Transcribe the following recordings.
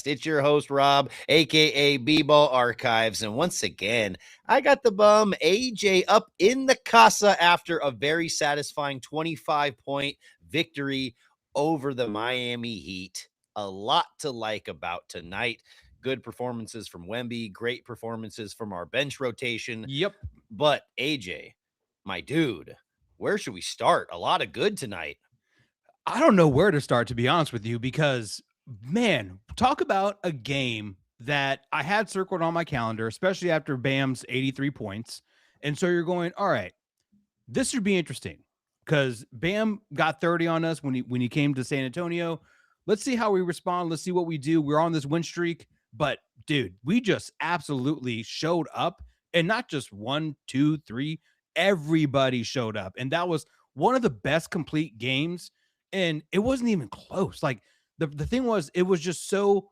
It's your host, Rob, aka B-Ball Archives. And once again, I got the bum AJ up in the casa after a very satisfying 25-point victory over the Miami Heat. A lot to like about tonight. Good performances from Wemby, great performances from our bench rotation. Yep. But AJ, my dude, where should we start? A lot of good tonight. I don't know where to start, to be honest with you, because, man, talk about a game that I had circled on my calendar, especially after Bam's 83 points. And so you're going, all right, this should be interesting because Bam got 30 on us when he came to San Antonio. Let's see how we respond. Let's see what we do. We're on this win streak. But, dude, we just absolutely showed up. And not just one, two, three. Everybody showed up. And that was one of the best complete games. And it wasn't even close. Like, the thing was, it was just so,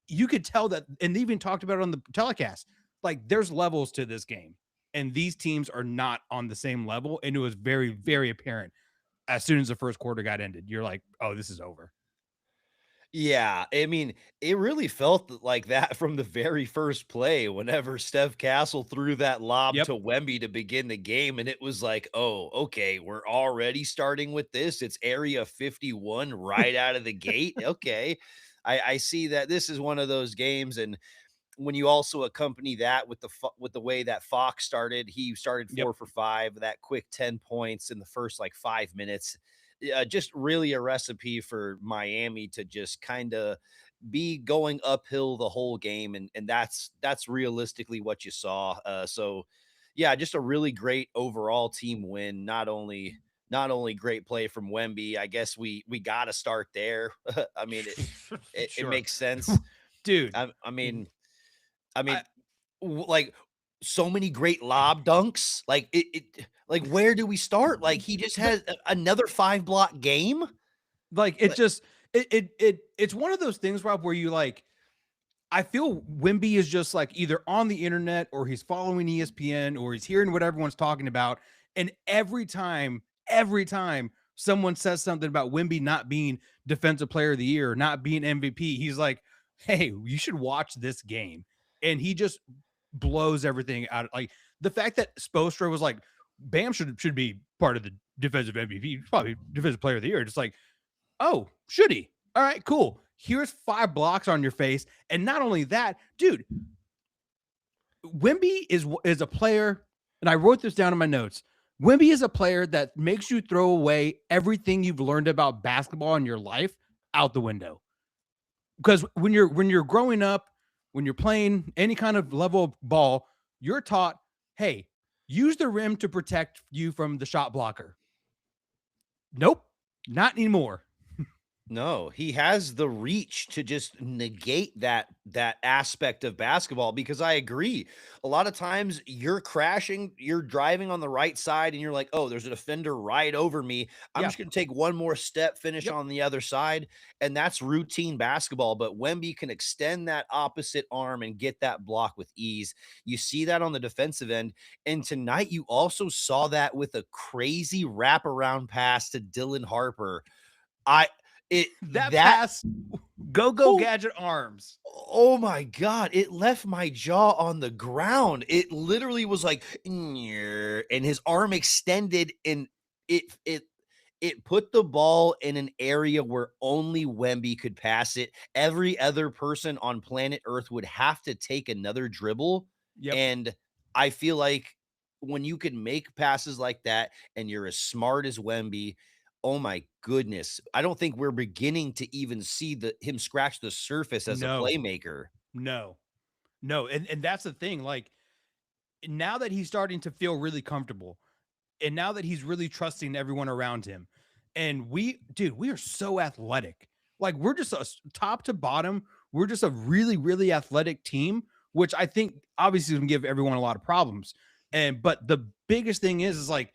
you could tell that, and they even talked about it on the telecast. Like, there's levels to this game, and these teams are not on the same level. And it was very, very apparent as soon as the first quarter got ended. You're like, oh, this is over. Yeah, I mean, it really felt like that from the very first play whenever Steph Castle threw that lob Yep. to Wemby to begin the game, and it was like, "Oh, okay, we're already starting with this. It's Area 51 right out of the gate. Okay." I see that this is one of those games, and when you also accompany that with the way that Fox started, he started Yep. 4 for 5, that quick 10 points in the first like 5 minutes. Just really a recipe for Miami to just kind of be going uphill the whole game, and that's realistically what you saw. So yeah, just a really great overall team win. Not only great play from Wemby. I guess we got to start there. I mean, it Sure. makes sense. Dude. I mean, I I, mean, like so many great lob dunks. Like like where do we start? Like he just but has another 5 block game. like it Like, just it's one of those things, Rob, where you like, I feel Wimby is just like either on the internet or he's following ESPN or he's hearing what everyone's talking about. And every time someone says something about Wimby not being defensive player of the year, not being MVP, he's like, hey, you should watch this game. And he just blows everything out. Like the fact that Spoelstra was like, Bam should be part of the defensive MVP, probably defensive player of the year. Just like, oh, should he? All right, cool. Here's 5 blocks on your face. And not only that, dude, Wemby is a player, and I wrote this down in my notes. Wemby is a player that makes you throw away everything you've learned about basketball in your life out the window. Because when you're growing up, when you're playing any kind of level of ball, you're taught, hey, use the rim to protect you from the shot blocker. Nope, not anymore. no, he has the reach to just negate that aspect of basketball because I agree. A lot of times you're crashing, you're driving on the right side and you're like, "Oh, there's a defender right over me. I'm Yeah. just going to take one more step, finish Yep. on the other side." And that's routine basketball, but Wemby can extend that opposite arm and get that block with ease. You see that on the defensive end, and tonight you also saw that with a crazy wraparound pass to Dylan Harper. I it That that pass, go oh, gadget arms. oh my god, it left my jaw on the ground. It literally was like, "Nyeh," and his arm extended and it it it put the ball in an area where only Wemby could pass it. Every other person on planet Earth would have to take another dribble. Yep. And I feel like when you can make passes like that and you're as smart as Wemby, oh my goodness. I don't think we're beginning to even see him scratch the surface as a No, playmaker. no, no. And that's the thing. Like now that he's starting to feel really comfortable and now that he's really trusting everyone around him, and we are so athletic. Like we're just a top to bottom. We're just a really, really athletic team, which I think obviously can give everyone a lot of problems. But the biggest thing is like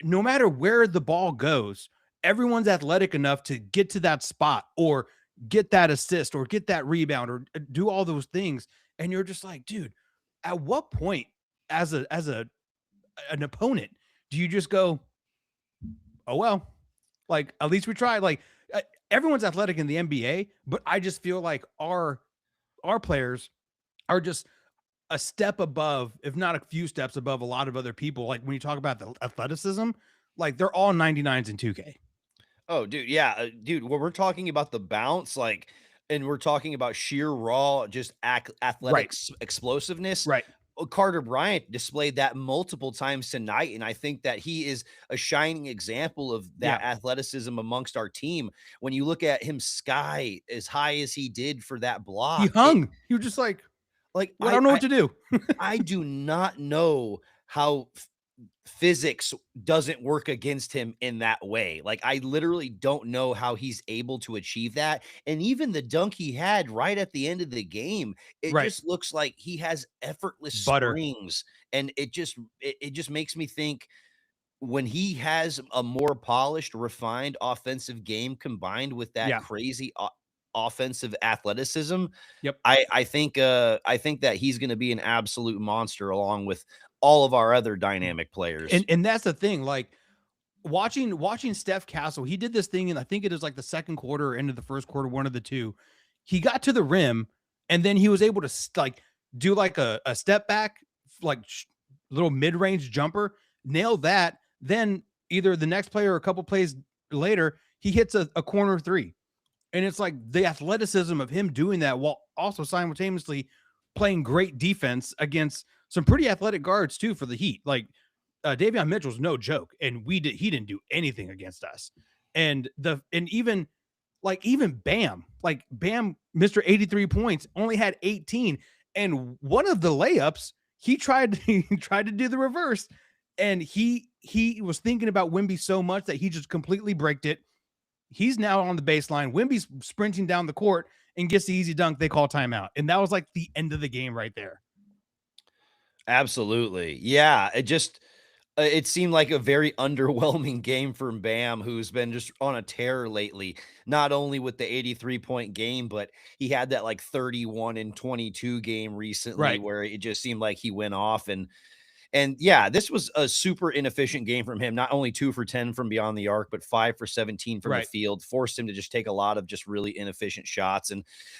no matter where the ball goes, everyone's athletic enough to get to that spot or get that assist or get that rebound or do all those things. And you're just like, dude, at what point as a an opponent do you just go, oh well, like at least we tried? Like everyone's athletic in the NBA, but I just feel like our players are just a step above, if not a few steps above a lot of other people. Like when you talk about the athleticism, like they're all 99s in 2K. Oh, dude, yeah, dude, when we're talking about the bounce, like, and we're talking about sheer raw, just Right. explosiveness. Right. Carter Bryant displayed that multiple times tonight, and I think that he is a shining example of that Yeah. athleticism amongst our team. When you look at him sky as high as he did for that He block, it hung. He was just like, like I don't know what to do. I do not know how physics doesn't work against him in that way. Like, I literally don't know how he's able to achieve that. And even the dunk he had right at the end of the game, it Right. just looks like he has effortless Butter. springs. And it just makes me think when he has a more polished, refined offensive game combined with that Yeah. crazy offensive athleticism, Yep. I think that he's gonna be an absolute monster along with all of our other dynamic players. And that's the thing. Like watching Steph Castle, he did this thing, and I think it is like the second quarter or into the first quarter, one of the two. He got to the rim, and then he was able to like do like a step back, like little mid range jumper, nail that. Then either the next play or a couple plays later, he hits a corner three, and it's like the athleticism of him doing that while also simultaneously playing great defense against some pretty athletic guards too for the Heat. Like Davion Mitchell's no joke, and he didn't do anything against us. And even Bam, Mr. 83 points, only had 18. And one of the layups, he tried to do the reverse, and he was thinking about Wemby so much that he just completely bricked it. He's now on the baseline. Wemby's sprinting down the court and gets the easy dunk. They call timeout. And that was like the end of the game right there. Absolutely. Yeah, it seemed like a very underwhelming game from Bam, who's been just on a tear lately, not only with the 83-point game, but he had that, like, 31 and 22 game recently Right. where it just seemed like he went off, and yeah, this was a super inefficient game from him. Not only 2 for 10 from beyond the arc, but 5 for 17 from the Right. field, forced him to just take a lot of just really inefficient shots.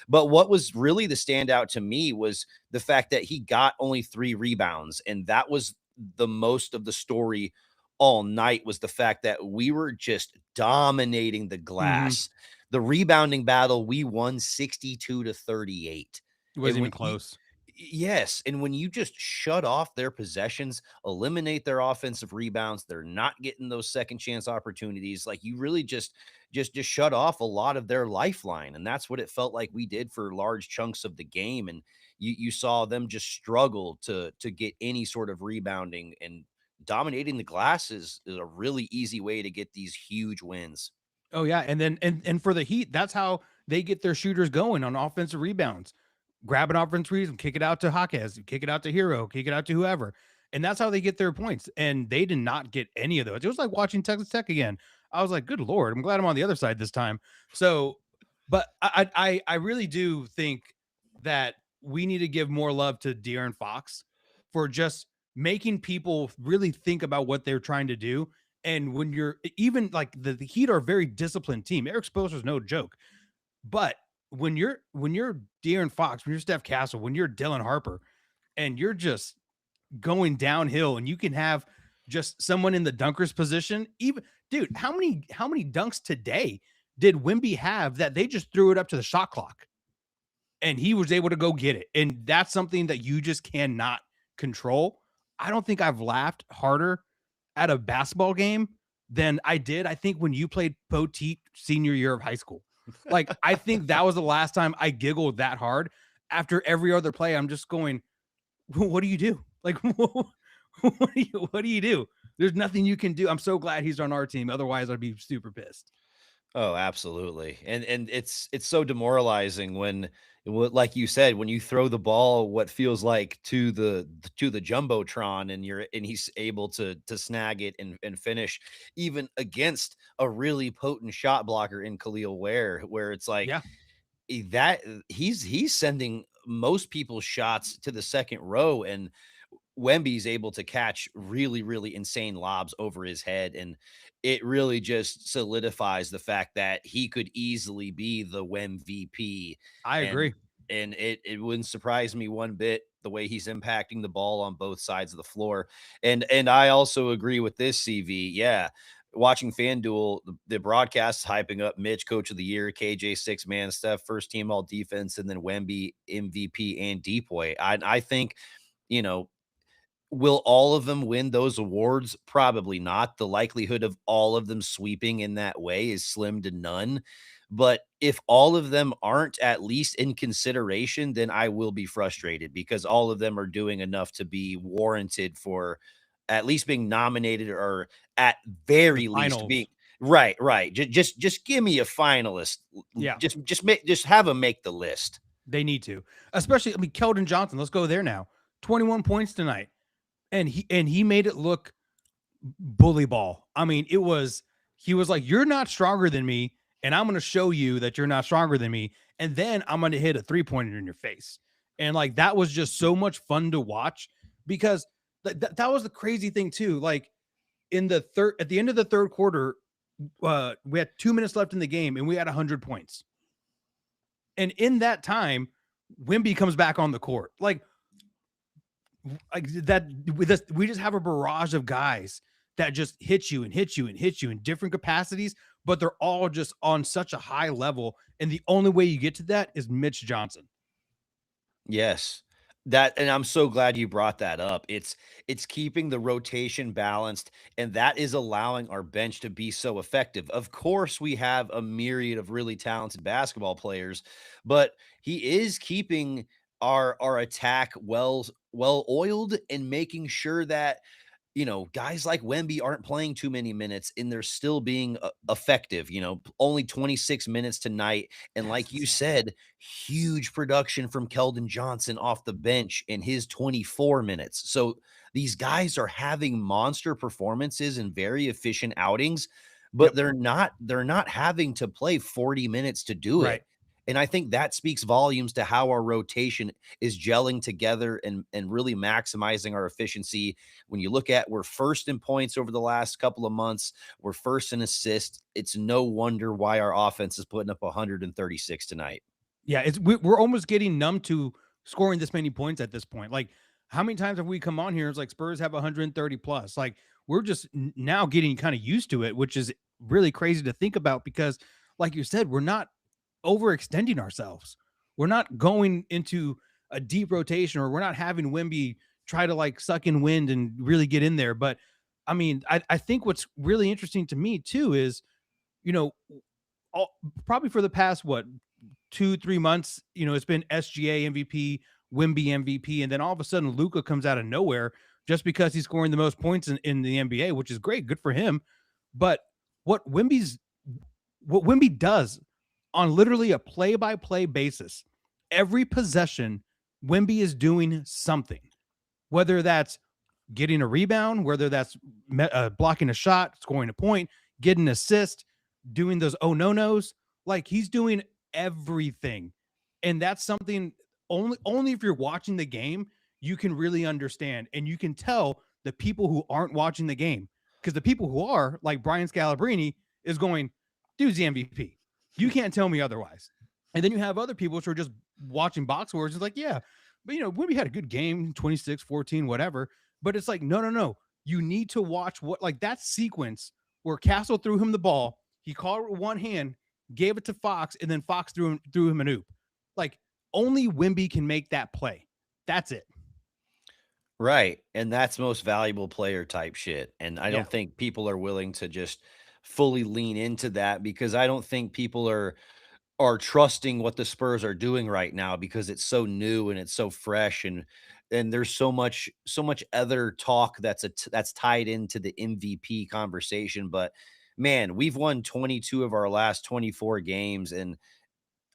But what was really the standout to me was the fact that he got only 3 rebounds. And that was the most of the story all night, was the fact that we were just dominating the Mm-hmm. glass. The rebounding battle, we won 62-38. It And wasn't even close. yes, and when you just shut off their possessions, eliminate their offensive rebounds, they're not getting those second chance opportunities. Like, you really just shut off a lot of their lifeline, and that's what it felt like we did for large chunks of the game. And you saw them just struggle to get any sort of rebounding, and dominating the glass is a really easy way to get these huge wins. Oh yeah, and then and for the Heat, that's how they get their shooters going on offensive rebounds. Grab an offensive rebound, kick it out to Hawkes, kick it out to Hero, kick it out to whoever, and that's how they get their points. And they did not get any of those. It was like watching Texas Tech again. I was like, good lord, I'm glad I'm on the other side this time. So, but I really do think that we need to give more love to De'Aaron Fox for just making people really think about what they're trying to do. And when you're even like the Heat are a very disciplined team. Eric Spoelstra's no joke. But when you're De'Aaron Fox, when you're Steph Castle, when you're Dylan Harper, and you're just going downhill, and you can have just someone in the dunker's position, even dude, how many dunks today did Wemby have that they just threw it up to the shot clock and he was able to go get it? And that's something that you just cannot control. I don't think I've laughed harder at a basketball game than I did, I think, when you played Poteet senior year of high school. Like, I think that was the last time I giggled that hard. After every other play, I'm just going, what do you do? Like, what do you do? There's nothing you can do. I'm so glad he's on our team. Otherwise, I'd be super pissed. Oh, absolutely. And it's so demoralizing when like you said, when you throw the ball what feels like to the jumbotron, and he's able to snag it and finish even against a really potent shot blocker in Khalil Ware, where it's like Yeah. that he's sending most people's shots to the second row. And Wemby's able to catch really, really insane lobs over his head. And it really just solidifies the fact that he could easily be the Wem VP. I And agree. it wouldn't surprise me one bit the way he's impacting the ball on both sides of the floor. And I also agree with this CV. Yeah. Watching FanDuel, the broadcast hyping up Mitch, coach of the year, KJ six man, Steph, first team all defense, and then Wemby MVP and Depoy. I think, you know, will all of them win those awards? Probably not. The likelihood of all of them sweeping in that way is slim to none. But if all of them aren't at least in consideration, then I will be frustrated because all of them are doing enough to be warranted for at least being nominated or at The very least being finals. right, right. Just give me a finalist. Yeah, Just have them make the list. they need to. Especially, I mean, Keldon Johnson. Let's go there now. 21 points tonight, and he made it look bully ball. I mean, he was like, "You're not stronger than me, and I'm going to show you that you're not stronger than me, and then I'm going to hit a 3-pointer in your face." And like that was just so much fun to watch because that was the crazy thing too. Like at the end of the third quarter, we had 2 minutes left in the game, and we had 100 points. And in that time, Wimby comes back on the court. Like that with this, we just have a barrage of guys that just hit you and hit you and hit you in different capacities, but they're all just on such a high level. And the only way you get to that is Mitch Johnson. Yes. That and I'm so glad you brought that up. It's keeping the rotation balanced, and that is allowing our bench to be so effective. Of course, we have a myriad of really talented basketball players, but he is keeping our attack well oiled and making sure that guys like Wemby aren't playing too many minutes and they're still being effective. Only 26 minutes tonight. And That's like you insane. said, huge production from Keldon Johnson off the bench in his 24 minutes. So these guys are having monster performances and very efficient outings, but Yep. they're not having to play 40 minutes to do it. Right. And I think that speaks volumes to how our rotation is gelling together and really maximizing our efficiency. When you look at we're first in points over the last couple of months, we're first in assists. It's no wonder why our offense is putting up 136 tonight. Yeah, we're almost getting numb to scoring this many points at this point. Like, how many times have we come on here? It's like Spurs have 130 plus. Like, we're just now getting kind of used to it, which is really crazy to think about because, like you said, we're not overextending ourselves. We're not going into a deep rotation, or we're not having Wimby try to like suck in wind and really get in there. But I mean, I think what's really interesting to me too is, you know, all, probably for the past what 2-3 months, it's been SGA MVP, Wimby MVP, and then all of a sudden Luca comes out of nowhere just because he's scoring the most points in the NBA, which is great, good for him. But what Wimby's what Wimby does on literally a play-by-play basis, every possession, Wimby is doing something, whether that's getting a rebound, whether that's blocking a shot, scoring a point, getting an assist, doing those oh no nos. Like he's doing everything, and that's something only if you're watching the game you can really understand, and you can tell the people who aren't watching the game because the people who are like Brian Scalabrine is going, dude's the MVP. You can't tell me otherwise. And then you have other people who are just watching box scores. It's like, yeah, but when we had a good game, 26, 14, whatever. But it's like, no, no, no. You need to watch what like that sequence where Castle threw him the ball. He caught it with one hand, gave it to Fox, and then Fox threw him an oop. Like only Wimby can make that play. That's it. Right. And that's most valuable player type shit. And I Yeah. don't think people are willing to just fully lean into that because I don't think people are trusting what the Spurs are doing right now because it's so new and it's so fresh and there's so much other talk that's tied into the MVP conversation. But man, we've won 22 of our last 24 games, and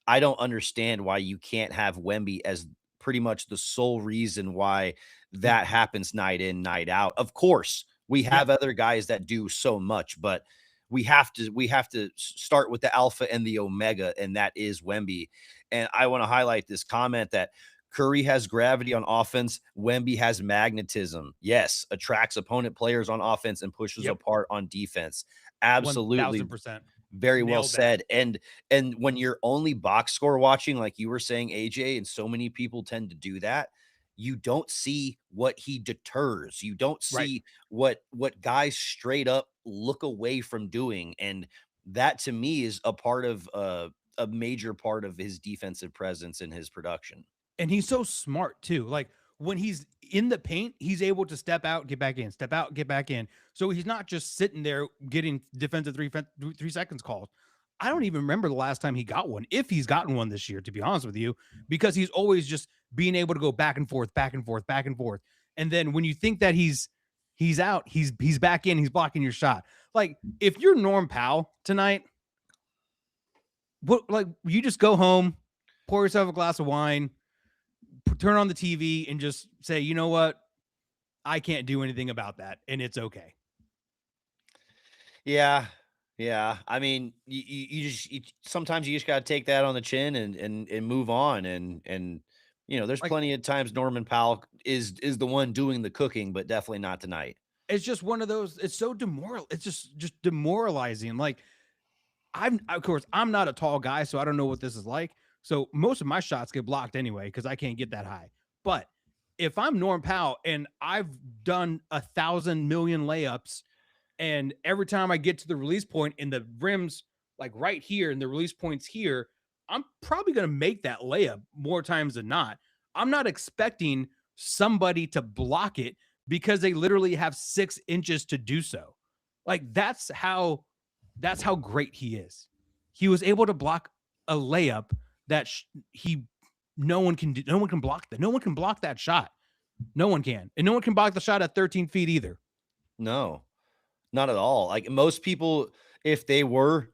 I don't understand why you can't have Wemby as pretty much the sole reason why that happens night in, night out. Of course, we Yep. have other guys that do so much, but we have to start with the alpha and the omega, and that is Wemby. And I want to highlight this comment that Curry has gravity on offense. Wemby has magnetism. Yes, attracts opponent players on offense and pushes Yep. apart on defense. Absolutely. 1000%. Very well Nailed that. said. And when you're only box score watching, like you were saying, AJ, and so many people tend to do that, you don't see what he deters. You don't Right. see what guys straight up look away from doing. And that to me is a major part of his defensive presence and his production. And he's so smart too. Like when he's in the paint, he's able to step out, get back in, step out, get back in. So he's not just sitting there getting defensive 3 seconds calls. I don't even remember the last time he got one, if he's gotten one this year, to be honest with you, because he's always just being able to go back and forth, back and forth, back and forth. And then when you think that he's out, he's back in, he's blocking your shot. Like if you're Norm Powell tonight, what, like you just go home, pour yourself a glass of wine, turn on the TV and just say, you know what? I can't do anything about that. And it's okay. Yeah. Yeah. I mean, sometimes you just got to take that on the chin and move on. And, there's Like, plenty of times Norman Powell is the one doing the cooking, but definitely not tonight. it's just one of those, it's so it's just demoralizing. Like, of course, I'm not a tall guy, so I don't know what this is like. So most of my shots get blocked anyway because I can't get that high. But if I'm Norm Powell and I've done 1,000,000,000 layups, and every time I get to the release point and the rim's like right here and the release point's here, I'm probably going to make that layup more times than not. I'm not expecting somebody to block it because they literally have 6 inches to do so. Like that's how great he is. He was able to block a layup that he no one can do. No one can block that. No one can block that shot. No one can, and no one can block the shot at 13 feet either. No, not at all. Like most people, if they were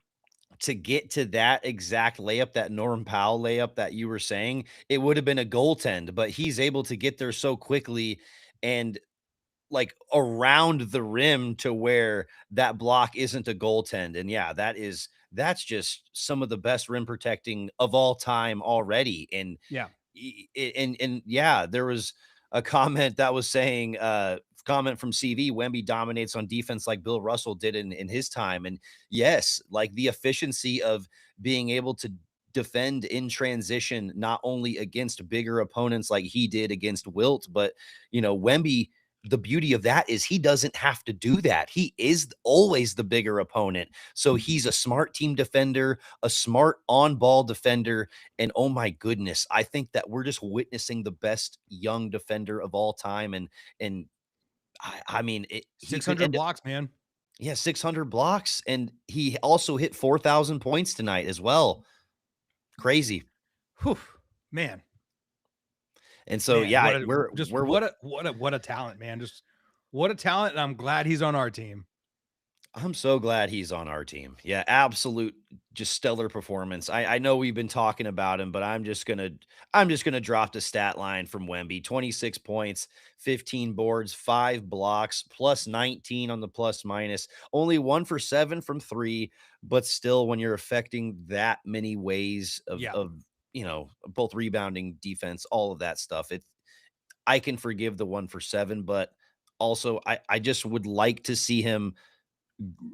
to get to that exact layup, that Norm Powell layup that you were saying, it would have been a goaltend, but he's able to get there so quickly and like around the rim to where that block isn't a goaltend. And yeah, that's just some of the best rim protecting of all time already. And Yeah, and yeah, there was a comment that was saying comment from CV, Wemby dominates on defense like Bill Russell did in his time. And yes, like the efficiency of being able to defend in transition, not only against bigger opponents like he did against Wilt, but Wemby, the beauty of that is he doesn't have to do that. He is always the bigger opponent. So he's a smart team defender, a smart on-ball defender, and oh my goodness, I think that we're just witnessing the best young defender of all time. And I mean, he could 600 end up, blocks, man. yeah, 600 blocks, and he also hit 4,000 points tonight as well. Crazy. Whew, man, And so, man, yeah, what a just we're what a talent, man. Just what a talent, and I'm glad he's on our team. I'm so glad he's on our team. Yeah, absolute just stellar performance. I know we've been talking about him, but I'm just gonna drop the stat line from Wemby. 26 points, 15 boards, 5 blocks, plus 19 on the plus minus. Only 1 for 7 from 3, but still when you're affecting that many ways of Yeah, both rebounding, defense, all of that stuff. I can forgive the 1 for 7, but also I just would like to see him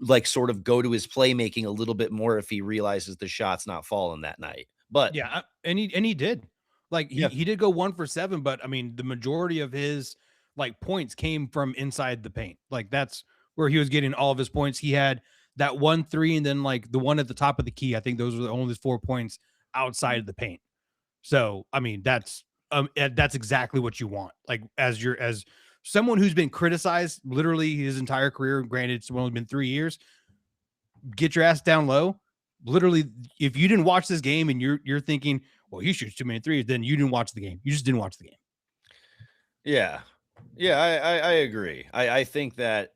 like sort of go to his playmaking a little bit more if he realizes the shot's not falling that night. But yeah, and he did. Like he yeah, he did go 1 for 7, but I mean the majority of his like points came from inside the paint. Like that's where he was getting all of his points. He had that 1 3 and then like the one at the top of the key. I think those were the only 4 points outside of the paint. So I mean that's exactly what you want. Like as someone who's been criticized literally his entire career. Granted, it's only been 3 years. Get your ass down low. Literally, if you didn't watch this game and you're thinking, well, he shoots too many threes, then you didn't watch the game. You just didn't watch the game. yeah, yeah, I agree. I think that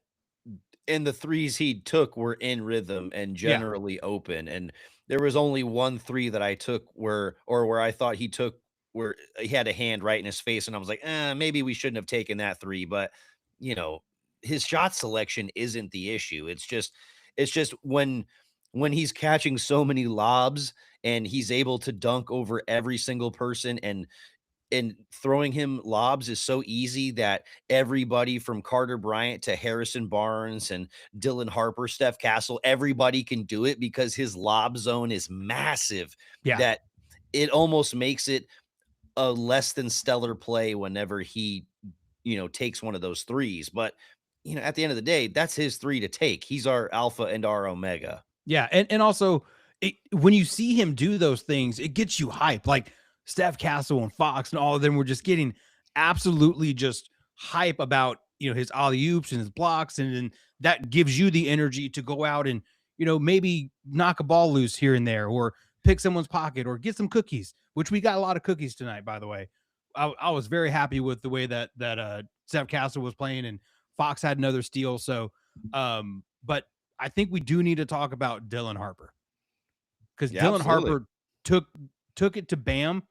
and the threes he took were in rhythm and Yeah. generally open. And there was only one three that I took where I thought he took where he had a hand right in his face, and I was like, maybe we shouldn't have taken that three. But you know, his shot selection isn't the issue. It's just when he's catching so many lobs and he's able to dunk over every single person and and throwing him lobs is so easy that everybody from Carter Bryant to Harrison Barnes and Dylan Harper, Steph Castle, everybody can do it because his lob zone is massive Yeah. that it almost makes it a less than stellar play whenever he, takes one of those threes. But, at the end of the day, that's his three to take. He's our alpha and our omega. Yeah, and also when you see him do those things, it gets you hype. Like Steph Castle and Fox and all of them were just getting absolutely just hype about his alley oops and his blocks, and then that gives you the energy to go out and maybe knock a ball loose here and there, or pick someone's pocket, or get some cookies. Which we got a lot of cookies tonight, by the way. I was very happy with the way that Steph Castle was playing, and Fox had another steal. So, but I think we do need to talk about Dylan Harper, because Yeah, Dylan absolutely. Harper took took it to Bam,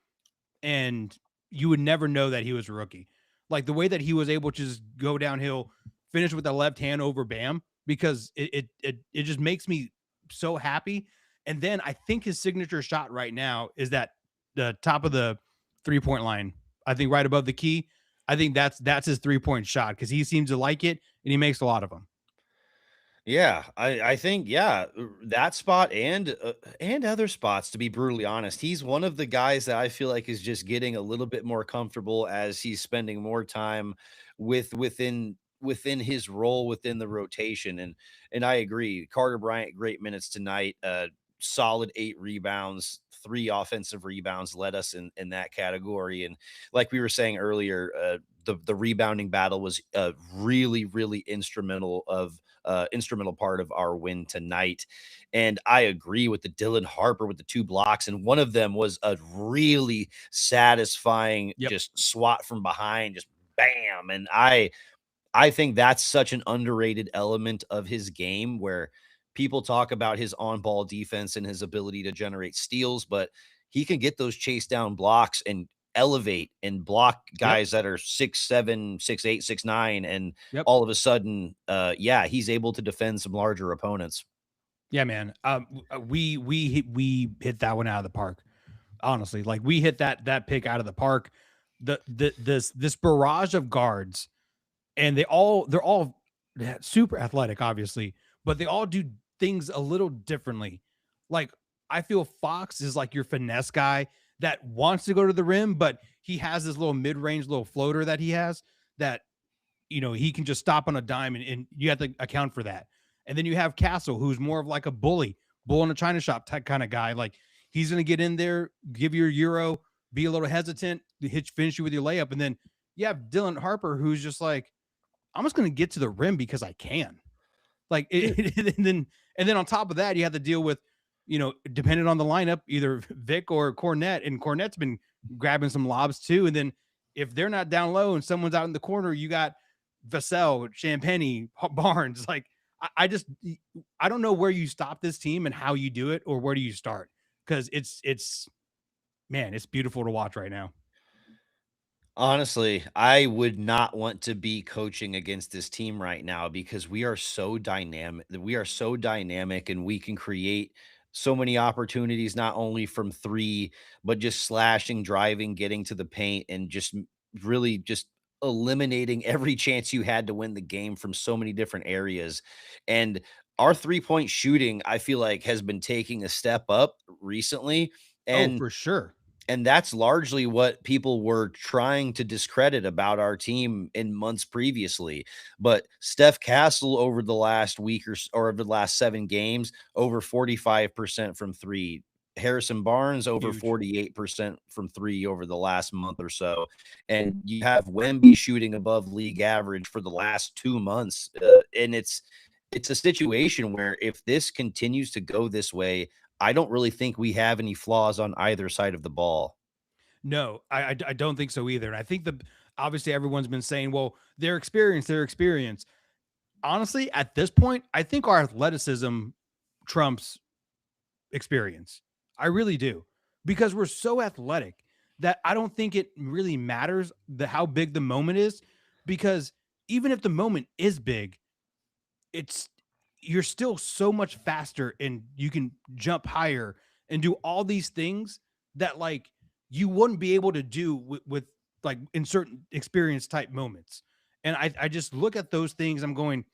and you would never know that he was a rookie. Like the way that he was able to just go downhill, finish with the left hand over Bam, because it just makes me so happy. And then I think his signature shot right now is that the top of the 3-point line. I think right above the key. I think that's his 3-point shot, because he seems to like it and he makes a lot of them. Yeah, I think that spot and other spots, to be brutally honest. He's one of the guys that I feel like is just getting a little bit more comfortable as he's spending more time within his role within the rotation. And I agree. Carter Bryant, great minutes tonight. Solid 8 rebounds, 3 offensive rebounds led us in that category. And like we were saying earlier, the rebounding battle was really, really instrumental part of our win tonight. And I agree with the Dylan Harper with the 2 blocks, and one of them was a really satisfying Yep. just swat from behind, just bam. And I think that's such an underrated element of his game where people talk about his on-ball defense and his ability to generate steals, but he can get those chase down blocks and elevate and block Yep. guys that are 6'7", 6'8", 6'9", and Yep. all of a sudden, yeah, he's able to defend some larger opponents. Yeah, man. We hit that one out of the park. Honestly, like we hit that pick out of the park. This barrage of guards, and they're all super athletic, obviously, but they all do things a little differently. Like I feel Fox is like your finesse guy that wants to go to the rim, but he has this little mid-range little floater that he has that he can just stop on a dime, and you have to account for that. And then you have Castle, who's more of like a bull in a china shop type kind of guy. Like he's going to get in there, give you a euro, be a little hesitant, finish you with your layup. And then you have Dylan Harper, who's just like, I'm just going to get to the rim because I can. Like, and then on top of that, you have to deal with, depending on the lineup, either Vic or Cornette. And Cornette's been grabbing some lobs too. And then if they're not down low and someone's out in the corner, you got Vassell, Champagny, Barnes. Like, I don't know where you stop this team and how you do it, or where do you start? Because man, it's beautiful to watch right now. Honestly, I would not want to be coaching against this team right now because we are so dynamic. We are so dynamic and we can create so many opportunities, not only from three, but just slashing, driving, getting to the paint, and just really just eliminating every chance you had to win the game from so many different areas. And our 3-point shooting, I feel like, has been taking a step up recently. Oh, And for sure. that's largely what people were trying to discredit about our team in months previously. But Steph Castle over the last week or over the last 7 games, over 45% from three. Harrison Barnes over Huge. 48% from three over the last month or so. And you have Wemby shooting above league average for the last 2 months. And it's a situation where if this continues to go this way, I don't really think we have any flaws on either side of the ball. No, I don't think so either. And I think obviously everyone's been saying, well, their experience. Honestly, at this point, I think our athleticism trumps experience. I really do, because we're so athletic that I don't think it really matters how big the moment is, because even if the moment is big, it's you're still so much faster and you can jump higher and do all these things that, like, you wouldn't be able to do with like in certain experience type moments. And I just look at those things. I'm going,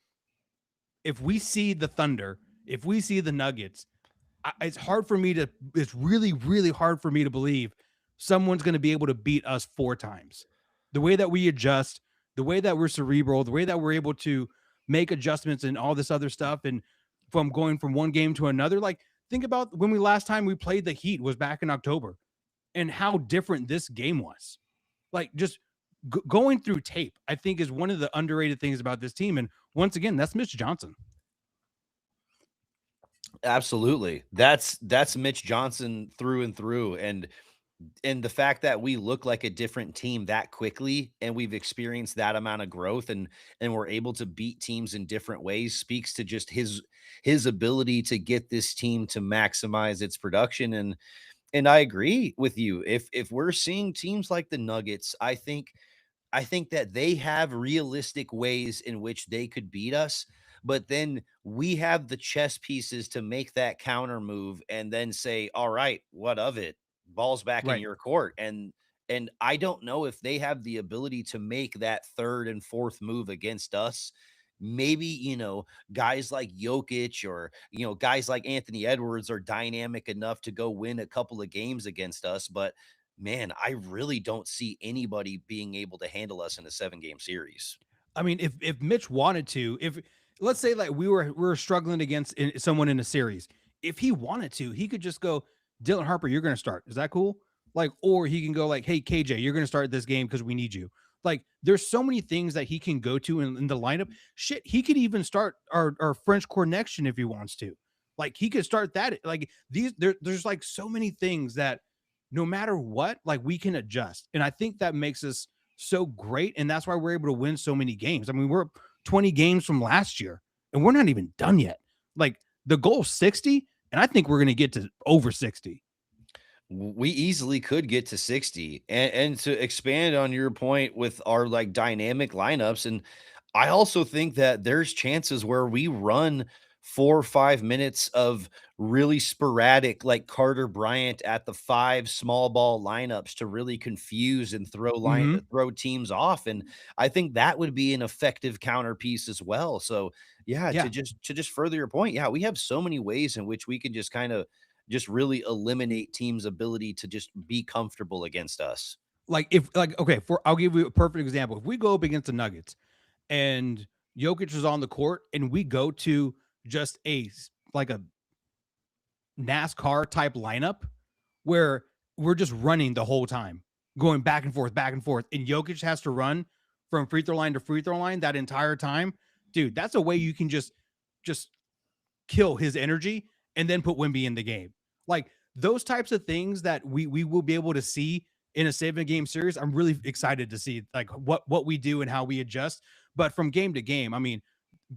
if we see the Thunder, if we see the Nuggets, it's hard for me to, it's really, really hard for me to believe someone's going to be able to beat us 4 times. The way that we adjust, the way that we're cerebral, the way that we're able to make adjustments and all this other stuff. And from going from one game to another, like think about when we last time we played the Heat was back in October and how different this game was. Like just going through tape, I think is one of the underrated things about this team. And once again, that's Mitch Johnson. Absolutely. That's Mitch Johnson through and through. And the fact that we look like a different team that quickly and we've experienced that amount of growth and we're able to beat teams in different ways speaks to just his ability to get this team to maximize its production. And I agree with you. If we're seeing teams like the Nuggets, I think that they have realistic ways in which they could beat us, but then we have the chess pieces to make that counter move and then say, "All right, what of it? Ball's back in Right. your court." And I don't know if they have the ability to make that third and fourth move against us. Maybe, guys like Jokic or, guys like Anthony Edwards are dynamic enough to go win a couple of games against us, but man, I really don't see anybody being able to handle us in a 7-game series. I mean, if Mitch wanted to, if let's say like we were struggling against someone in a series, if he wanted to, he could just go, Dylan Harper, you're going to start. Is that cool? Like, or he can go like, hey KJ, you're going to start this game because we need you. Like, there's so many things that he can go to in the lineup. Shit, he could even start our French connection if he wants to. Like, he could start that. Like there's like so many things that no matter what, like we can adjust, and I think that makes us so great. And that's why we're able to win so many games. I mean, we're 20 games from last year and we're not even done yet. Like the goal 60, and I think we're going to get to over 60. We easily could get to 60. And to expand on your point with our like dynamic lineups, and I also think that there's chances where we run 4 or 5 minutes of really sporadic, like Carter Bryant at the 5 small ball lineups to really confuse and Mm-hmm. throw teams off. And I think that would be an effective counterpiece as well. So yeah, Yeah. to just further your point, yeah, we have so many ways in which we can just kind of just really eliminate teams' ability to just be comfortable against us. Like if like okay, for I'll give you a perfect example. If we go up against the Nuggets and Jokic is on the court and we go to just like a NASCAR type lineup where we're just running the whole time, going back and forth, and Jokic has to run from free throw line to free throw line that entire time, dude. That's a way you can just kill his energy and then put Wemby in the game. Like those types of things that we will be able to see in a 7 game series. I'm really excited to see like what we do and how we adjust. But from game to game, I mean,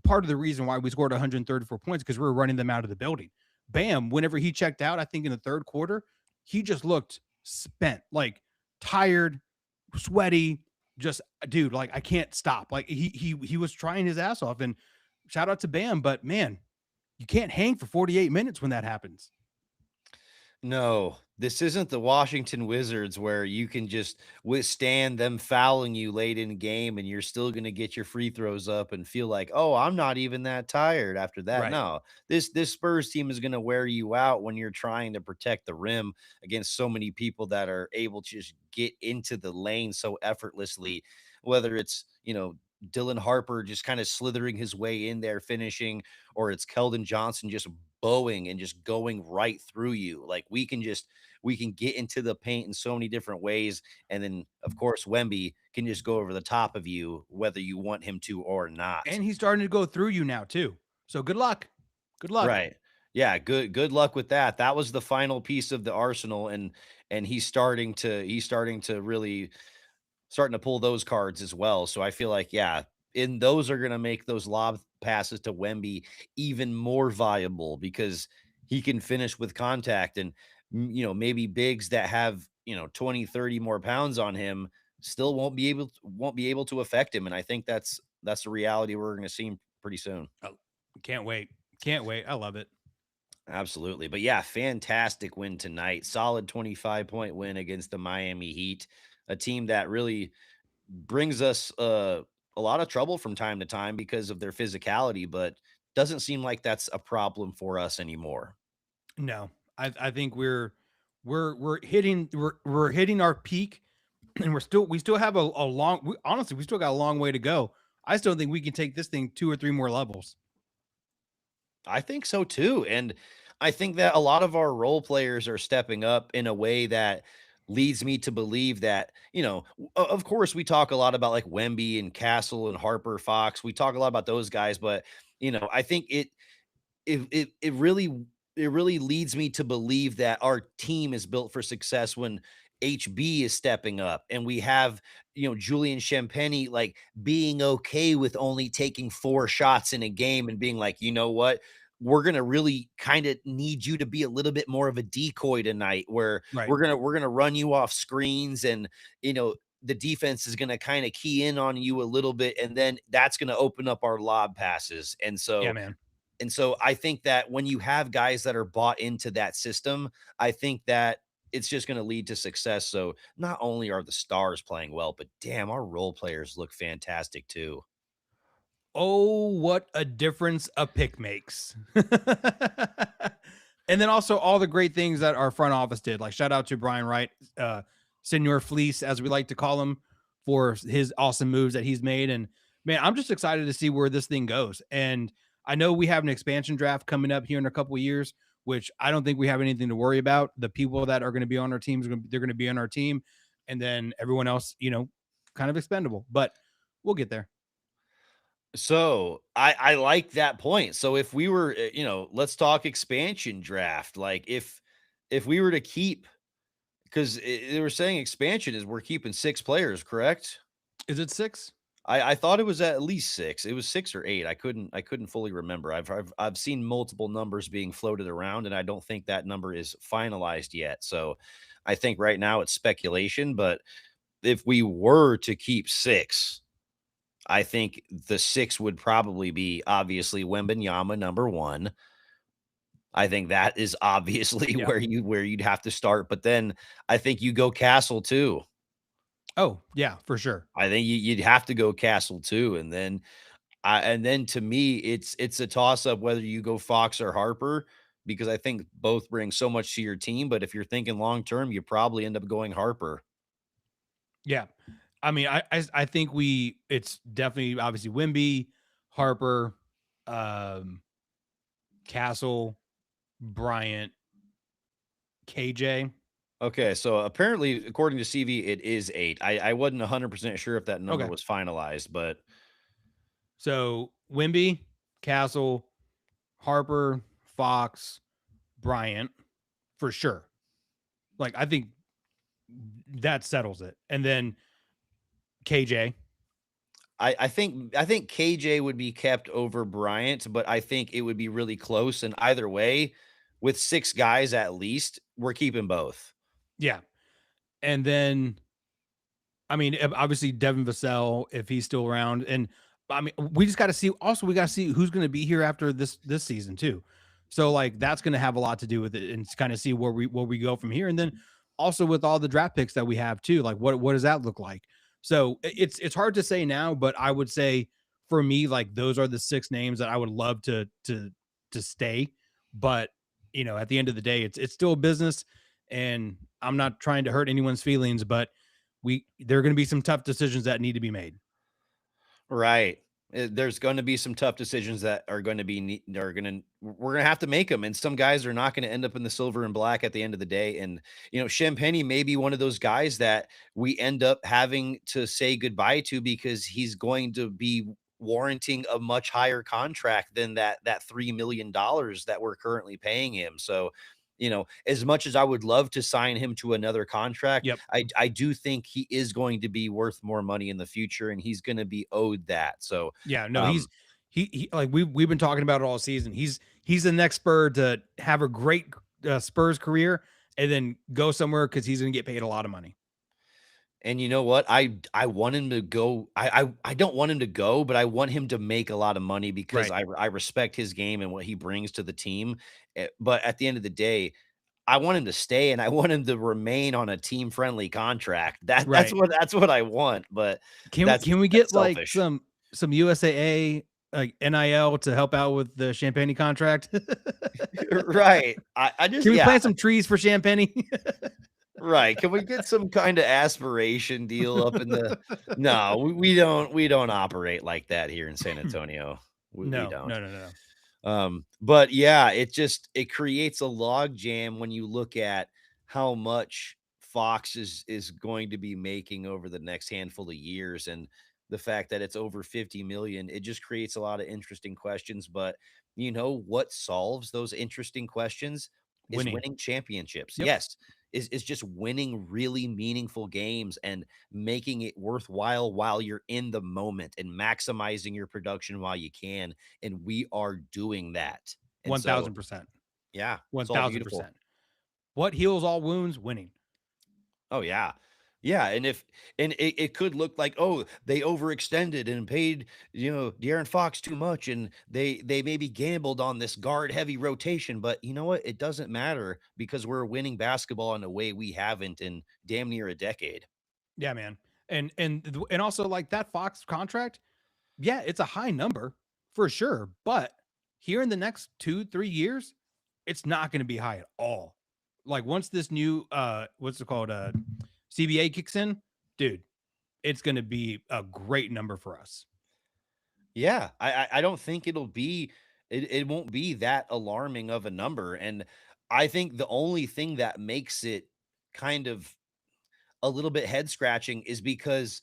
part of the reason why we scored 134 points because we were running them out of the building. Bam, whenever he checked out, I think in the third quarter, he just looked spent, like tired, sweaty, just dude, like I can't stop. Like he was trying his ass off. And shout out to Bam, but man, you can't hang for 48 minutes when that happens. No, this isn't the Washington Wizards where you can just withstand them fouling you late in the game and you're still going to get your free throws up and feel like, "Oh, I'm not even that tired after that." Right. No. This Spurs team is going to wear you out when you're trying to protect the rim against so many people that are able to just get into the lane so effortlessly, whether it's, Dylan Harper just kind of slithering his way in there finishing, or it's Keldon Johnson just bowing and just going right through you. Like we can get into the paint in so many different ways. And then of course Wemby can just go over the top of you, whether you want him to or not. And he's starting to go through you now too. So good luck. Good luck. Right. Yeah, good luck with that. That was the final piece of the arsenal. And he's starting to really starting to pull those cards as well. So I feel like, yeah, and those are going to make those lob passes to Wemby even more viable because he can finish with contact. And, maybe bigs that have, 20, 30 more pounds on him still won't be able to affect him. And I think that's the reality we're going to see pretty soon. Oh, can't wait. Can't wait. I love it. Absolutely. But yeah, fantastic win tonight. Solid 25-point win against the Miami Heat, a team that really brings us a lot of trouble from time to time because of their physicality, but doesn't seem like that's a problem for us anymore. No, I think we're hitting we're hitting our peak, and we still have a long. Honestly, we still got a long way to go. I still think we can take this thing two or three more levels. I think so too. And I think that a lot of our role players are stepping up in a way that leads me to believe that, of course, we talk a lot about like Wemby and Castle and Harper Fox. We talk a lot about those guys, but, I think it really leads me to believe that our team is built for success when HB is stepping up and we have, Julian Champagny like being okay with only taking 4 shots in a game and being like, you know what? We're gonna really kind of need you to be a little bit more of a decoy tonight, where Right. we're gonna run you off screens, and the defense is gonna kind of key in on you a little bit, and then that's gonna open up our lob passes. And Yeah, so man. I think that when you have guys that are bought into that system, I think that it's just going to lead to success. So not only are the stars playing well, but damn, our role players look fantastic too. Oh, what a difference a pick makes. And then also all the great things that our front office did. Like shout out to Brian Wright, Senor Fleece, as we like to call him, for his awesome moves that he's made. And man, I'm just excited to see where this thing goes. And I know we have an expansion draft coming up here in a couple of years, which I don't think we have anything to worry about. The people that are going to be on our teams, they're going to be on our team, and then everyone else, kind of expendable. But we'll get there. So I like that point. So if we were, let's talk expansion draft. Like if we were to keep, because they were saying expansion is we're keeping 6 players, correct? Is it six? I thought it was at least 6. It was 6 or 8. I couldn't fully remember. I've seen multiple numbers being floated around, and I don't think that number is finalized yet. So I think right now it's speculation, but if we were to keep 6, I think the 6 would probably be obviously Wembenyama number 1. I think that is obviously Yeah. where you'd have to start, but then I think you go Castle too. Oh, yeah, for sure. I think you'd have to go Castle too, and then to me, it's a toss up whether you go Fox or Harper, because I think both bring so much to your team. But if you're thinking long term, you probably end up going Harper. Yeah. I mean, I think it's definitely obviously Wimby, Harper, um, Castle, Bryant, KJ. Okay, so apparently, according to CV, it is 8. I wasn't 100% sure if that number Okay. was finalized, but So Wimby, Castle, Harper, Fox, Bryant, for sure. Like I think that settles it. And then KJ. I think KJ would be kept over Bryant, but I think it would be really close. And either way, with 6 guys at least, we're keeping both. Yeah. And then I mean, obviously Devin Vassell, if he's still around, and I mean, we just got to see. Also, we got to see who's going to be here after this season too. So like that's going to have a lot to do with it, and kind of see where we go from here. And then also with all the draft picks that we have too, like what does that look like? So it's hard to say now, but I would say for me, like those are the 6 names that I would love to stay. But at the end of the day, it's still a business, and I'm not trying to hurt anyone's feelings, but there are going to be some tough decisions that need to be made. Right. There's gonna be some tough decisions that are gonna be we're gonna have to make them, and some guys are not gonna end up in the silver and black at the end of the day. And Champagne may be one of those guys that we end up having to say goodbye to because he's going to be warranting a much higher contract than that $3 million that we're currently paying him. So, as much as I would love to sign him to another contract, Yep. I do think he is going to be worth more money in the future, and he's going to be owed that. So, Yeah. No, um, he like we've been talking about it all season. He's the next Spur to have a great Spurs career and then go somewhere because he's going to get paid a lot of money. And you know what? I want him to go. I don't want him to go, but I want him to make a lot of money because Right. I respect his game and what he brings to the team. But at the end of the day, I want him to stay and I want him to remain on a team friendly contract. Right. That's what I want. But Can we that's get like selfish. some USAA like NIL to help out with the Champagne contract? Right. I just Can we yeah. plant some trees for Champagne? Right. Can we get some kind of aspiration deal up in the No, we don't operate like that here in San Antonio. We No, don't. no, no, no. But yeah, it creates a log jam when you look at how much Fox is going to be making over the next handful of years and the fact that it's over 50 million, it just creates a lot of interesting questions. But you know what solves those interesting questions is Winning. winning championships. Yep. Yes, is just winning really meaningful games and making it worthwhile while you're in the moment and maximizing your production while you can, and we are doing that. And so, 1000%. yeah, it's all beautiful. 1000%. What heals all wounds? Winning. Oh, yeah. Yeah, and it could look like, "Oh, they overextended and paid, De'Aaron Fox too much, and they maybe gambled on this guard-heavy rotation," but you know what? It doesn't matter because we're winning basketball in a way we haven't in damn near a decade. Yeah, man. And also like that Fox contract, yeah, it's a high number for sure, but here in the next 2, 3 years, it's not going to be high at all. Like once this new what's it called CBA kicks in, dude, it's going to be a great number for us. Yeah, I don't think it won't be that alarming of a number, and I think the only thing that makes it kind of a little bit head scratching is because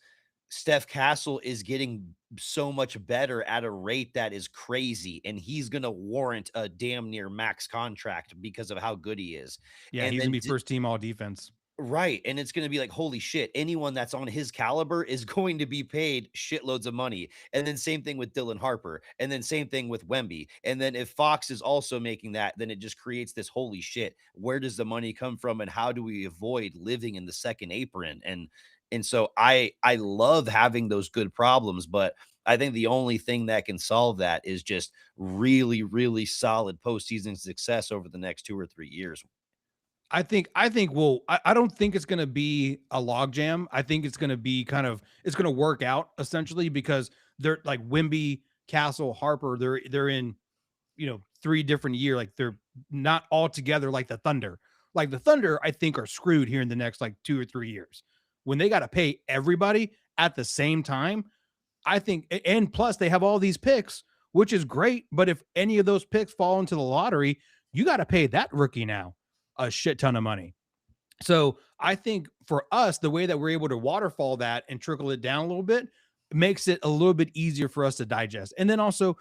Steph Castle is getting so much better at a rate that is crazy, and he's gonna warrant a damn near max contract because of how good he is. Yeah, And he's going then to be first team all defense. Right, and it's gonna be like, "Holy shit, anyone that's on his caliber is going to be paid shitloads of money." And then same thing with Dylan Harper, and then same thing with Wemby. And then if Fox is also making that, then it just creates this, "Holy shit, where does the money come from, and how do we avoid living in the second apron?" And so I love having those good problems, but I think the only thing that can solve that is just really, really solid postseason success over the next 2 or 3 years. I don't think it's going to be a logjam. I think it's going to be it's going to work out essentially because they're like Wimby, Castle, Harper, they're in, 3 different year, like they're not all together like the Thunder. Like the Thunder I think are screwed here in the next like 2 or 3 years. When they got to pay everybody at the same time, I think, and plus they have all these picks, which is great. But if any of those picks fall into the lottery, you got to pay that rookie now a shit ton of money. So I think for us, the way that we're able to waterfall that and trickle it down a little bit makes it a little bit easier for us to digest. And then also,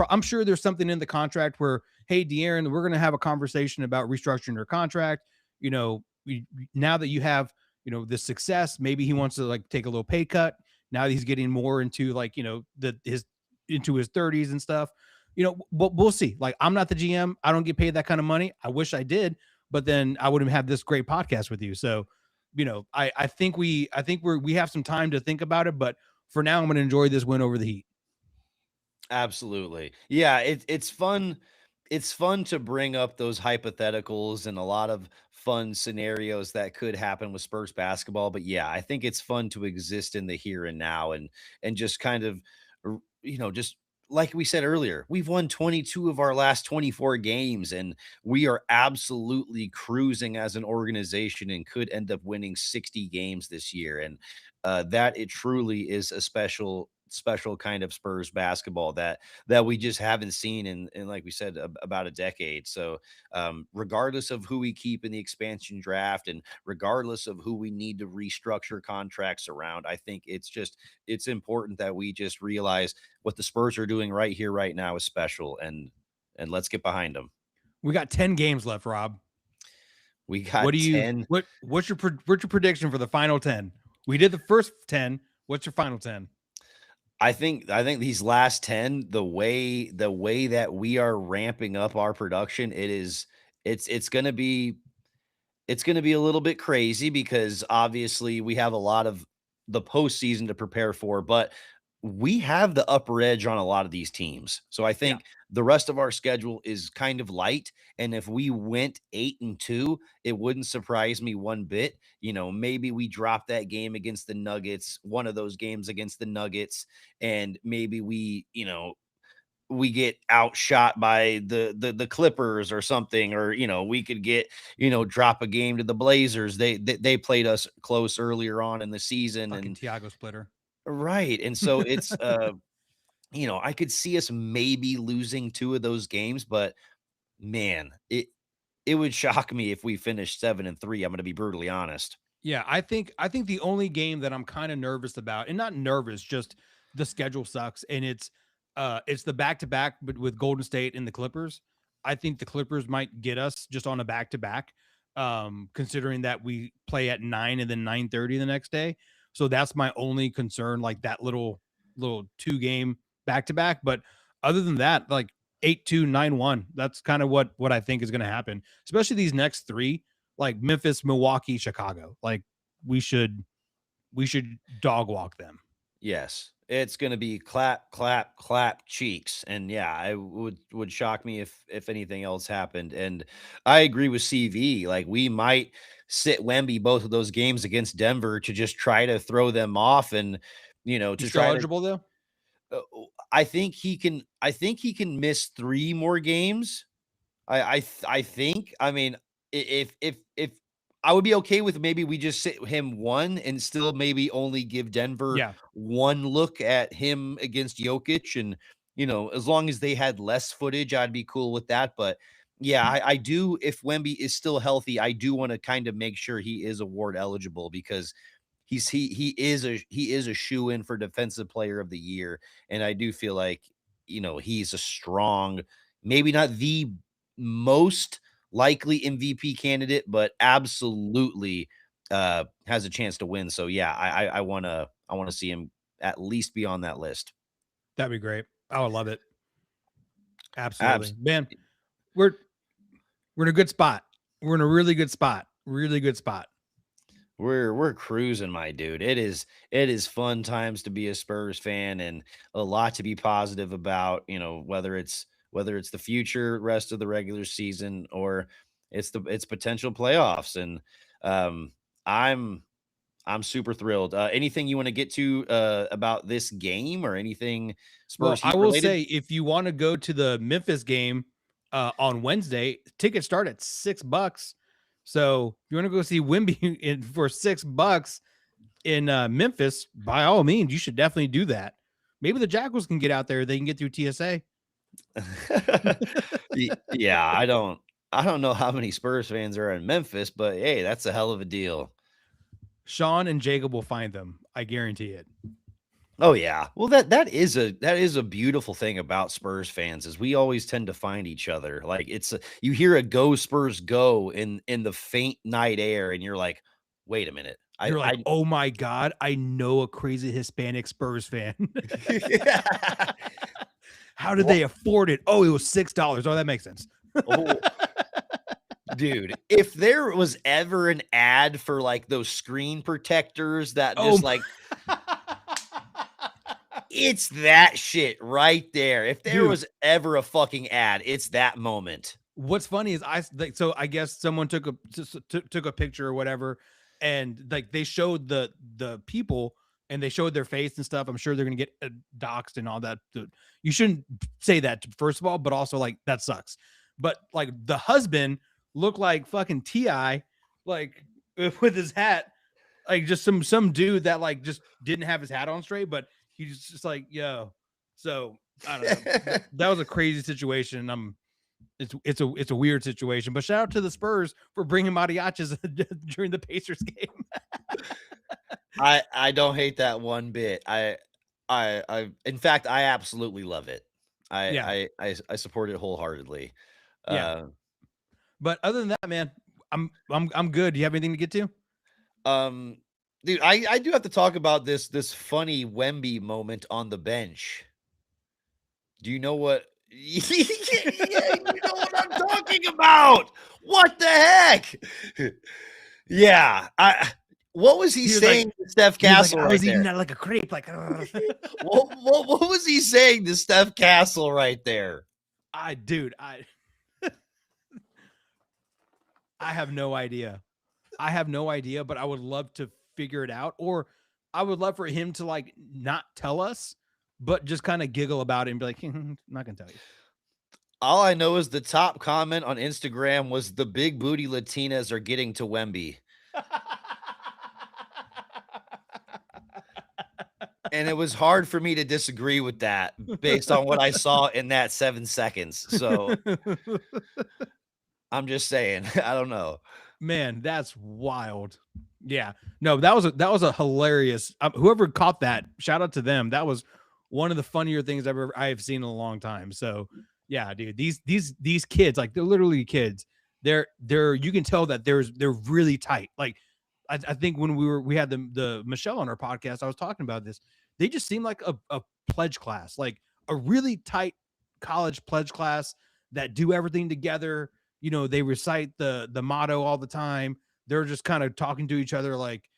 I'm sure there's something in the contract where, hey, De'Aaron, we're going to have a conversation about restructuring your contract. Now that you have, this success, maybe he wants to like take a little pay cut. Now that he's getting more into like, into his 30s and stuff. But we'll see. Like, I'm not the GM. I don't get paid that kind of money. I wish I did, but then I wouldn't have this great podcast with you. So, I think we have some time to think about it, but for now, I'm going to enjoy this win over the Heat. Absolutely. Yeah, it's fun. It's fun to bring up those hypotheticals and a lot of fun scenarios that could happen with Spurs basketball. But yeah, I think it's fun to exist in the here and now and just kind of just like we said earlier, we've won 22 of our last 24 games and we are absolutely cruising as an organization and could end up winning 60 games this year. And that it truly is a special kind of Spurs basketball that we just haven't seen in like we said about a decade. So regardless of who we keep in the expansion draft and regardless of who we need to restructure contracts around, I think it's important that we just realize what the Spurs are doing right here right now is special and let's get behind them. We got 10 games left, Rob. We What got do you 10. what's your prediction for the final 10? We did the first 10. What's your final 10? I think these last 10, the way that we are ramping up our production, it's it's going to be a little bit crazy because obviously we have a lot of the postseason to prepare for, but we have the upper edge on a lot of these teams. So I Yeah. think the rest of our schedule is kind of light. And if we went 8-2, it wouldn't surprise me one bit. Maybe we drop that game against the Nuggets, one of those games against the Nuggets, and maybe we get outshot by the Clippers or something, or we could get drop a game to the Blazers. They played us close earlier on in the season, Fucking and Tiago splitter. right, and so it's I could see us maybe losing two of those games, but man, it would shock me if we finished 7-3. I'm going to be brutally honest. Yeah, I think the only game that I'm kind of nervous about, and not nervous, just the schedule sucks, and it's the back to back, but with Golden State and the Clippers. I think the Clippers might get us just on a back to back, considering that we play at 9 and then 9:30 the next day. So that's my only concern, like that little 2 game back to back. But other than that, like 8-2, 9-1, that's kind of what I think is going to happen, especially these next three, like Memphis, Milwaukee, Chicago. Like we should we should dog walk them. Yes, it's gonna be clap, clap, clap cheeks, and yeah, I would shock me if anything else happened. And I agree with CV. Like we might sit Wemby both of those games against Denver to just try to throw them off, and He's to still try to. eligible though. I think he can. I think he can miss 3 more games. I think. I mean, if I would be okay with maybe we just sit him one and still maybe only give Denver Yeah. one look at him against Jokic, and as long as they had less footage, I'd be cool with that. But yeah, I do. If Wemby is still healthy, I do want to kind of make sure he is award eligible because he is a shoe in for defensive player of the year, and I do feel like he's a strong, maybe not the most likely MVP candidate, but absolutely has a chance to win. So yeah, I wanna see him at least be on that list. That'd be great. I would love it. Abs- Absolutely. Man, we're we're in a good spot. We're in a really good spot. Really good spot. we're cruising, my dude. It is fun times to be a Spurs fan, and a lot to be positive about. Whether it's the future, rest of the regular season, or it's potential playoffs, and um, I'm I'm super thrilled. Anything you want to get to about this game or anything Well, Spurs I Heat will related? say if you want to go to the Memphis game on Wednesday, tickets start at $6. So if you want to go see Wimby for $6 in Memphis, by all means, you should definitely do that. Maybe the Jackals can get out there; they can get through TSA. Yeah, I don't know how many Spurs fans are in Memphis, but hey, that's a hell of a deal. Sean and Jacob will find them. I guarantee it. Oh yeah. Well, that is a beautiful thing about Spurs fans is we always tend to find each other. Like you hear a "Go Spurs Go" in the faint night air, and you're like, wait a minute. I You're like, I oh my God, I know a crazy Hispanic Spurs fan. How did what? they afford it? Oh, it was $6. Oh, that makes sense. Oh, dude, if there was ever an ad for like those screen protectors that just Oh, like it's that shit right there. If there dude. was ever a fucking ad, it's that moment. What's funny is so I guess someone took a picture or whatever, and like they showed the people and they showed their face and stuff. I'm sure they're gonna get doxxed and all that. You shouldn't say that first of all, but also like that sucks. But like the husband looked like fucking Ti, like with his hat, like just some dude that like just didn't have his hat on straight, but he's just like yo. So I don't know. That was a crazy situation. It's a weird situation, but shout out to the Spurs for bringing mariachis during the Pacers game. I don't hate that one bit. I in fact I absolutely love it. Yeah, I support it wholeheartedly. yeah. Uh But other than that, man, I'm good. Do you have anything to get to? um dude, I do have to talk about this funny Wemby moment on the bench. Do you know what Yeah, you know what I'm talking about. What the heck? Yeah. What was he He was like, saying to Steph he was like, Castle I right was eating there? that like a crepe, like What was he saying to Steph Castle right there? dude, I have no idea. I have no idea, but I would love to figure it out. Or I would love for him to like not tell us, but just kind of giggle about it and be like, I'm not gonna tell you. All I know is the top comment on Instagram was the big booty Latinas are getting to Wemby. And it was hard for me to disagree with that based on what I saw in that 7 seconds. So I'm just saying, I don't know. Man, that's wild. Yeah. No, that was a hilarious. Whoever caught that, shout out to them. That was one of the funnier things I have seen in a long time. So, yeah, dude, these kids, like they're literally kids. They're you can tell that they're really tight. Like I think when we had the Michelle on our podcast, I was talking about this. They just seem like a pledge class, like a really tight college pledge class that do everything together. They recite the motto all the time. They're just kind of talking to each other like,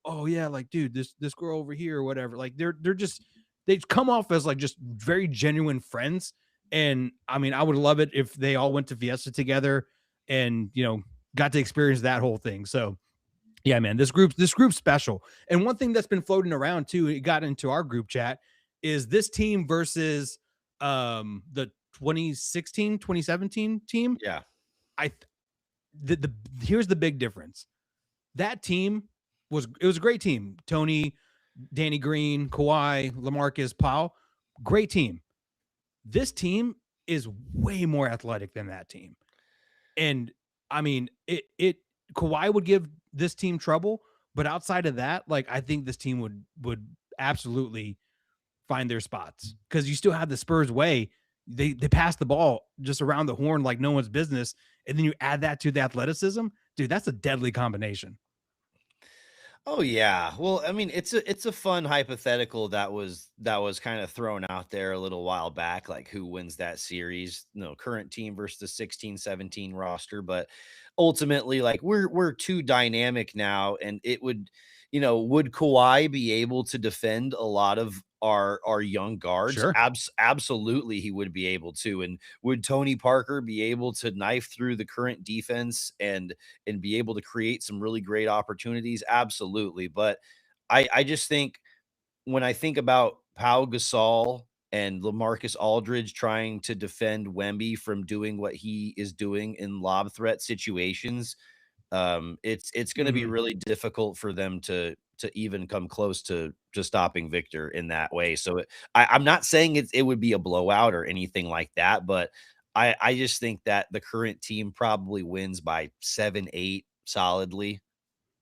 oh yeah, like dude, this girl over here or whatever. Like they're just they come off as like just very genuine friends. And I mean, I would love it if they all went to Fiesta together and got to experience that whole thing. So yeah, man, this group's special. And one thing that's been floating around too, it got into our group chat, is this team versus the 2016, 2017 team. Yeah. I the Here's the big difference. That team was a great team. Tony, Danny Green, Kawhi, LaMarcus, Powell, great team. This team is way more athletic than that team. And I mean, it Kawhi would give this team trouble, but outside of that, like I think this team would absolutely find their spots, because you still have the Spurs way. They pass the ball just around the horn like no one's business, and then you add that to the athleticism, dude. That's a deadly combination. Oh yeah. Well, I mean, it's a fun hypothetical that was kind of thrown out there a little while back, like who wins that series, current team versus the 16-17 roster. But ultimately, like we're too dynamic now, and it would Kawhi be able to defend a lot of our young guards? Sure. Absolutely, he would be able to. And would Tony Parker be able to knife through the current defense and be able to create some really great opportunities? Absolutely. But I just think when I think about Pau Gasol and LaMarcus Aldridge trying to defend Wemby from doing what he is doing in lob threat situations, it's going to be Mhm. really difficult for them to even come close to stopping Victor in that way. So I'm not saying it would be a blowout or anything like that, but I just think that the current team probably wins by 7-8 solidly.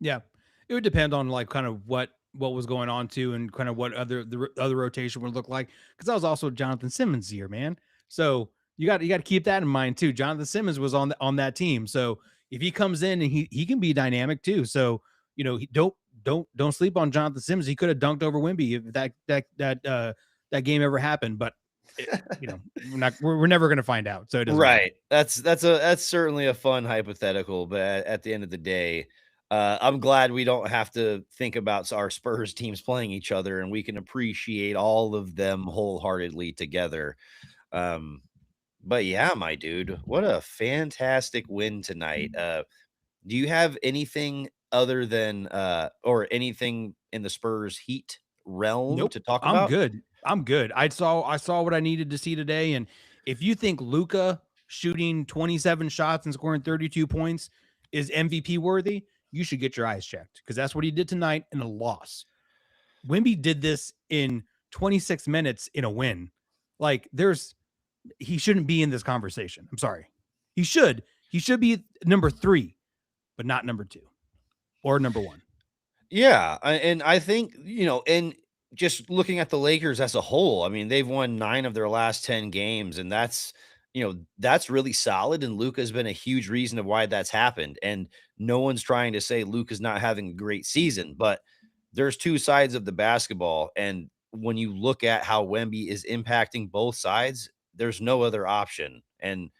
Yeah, it would depend on like kind of what was going on too, and kind of what other rotation would look like. Because that was also Jonathan Simmons' year, man. So you got to keep that in mind too. Jonathan Simmons was on that team, so if he comes in and he can be dynamic too. So don't sleep on Jonathan Simmons. He could have dunked over Wemby if that game ever happened, but we're never gonna find out. So it doesn't matter. Right. That's certainly a fun hypothetical, but at the end of the day, I'm glad we don't have to think about our Spurs teams playing each other, and we can appreciate all of them wholeheartedly together. Um, but yeah, my dude, what a fantastic win tonight. Do you have anything other than or anything in the Spurs Heat realm Nope. to talk I'm about? good. I'm good. I saw what I needed to see today. And if you think Luca shooting 27 shots and scoring 32 points is MVP worthy, you should get your eyes checked, because that's what he did tonight in a loss. Wimby did this in 26 minutes in a win. Like he shouldn't be in this conversation. I'm sorry. He should. He should be number 3, but not number 2 or number 1. Yeah, and I think, and just looking at the Lakers as a whole, I mean, they've won 9 of their last 10 games, and that's really solid, and Luka's been a huge reason of why that's happened, and no one's trying to say Luka's not having a great season, but there's 2 sides of the basketball, and when you look at how Wemby is impacting both sides, there's no other option. And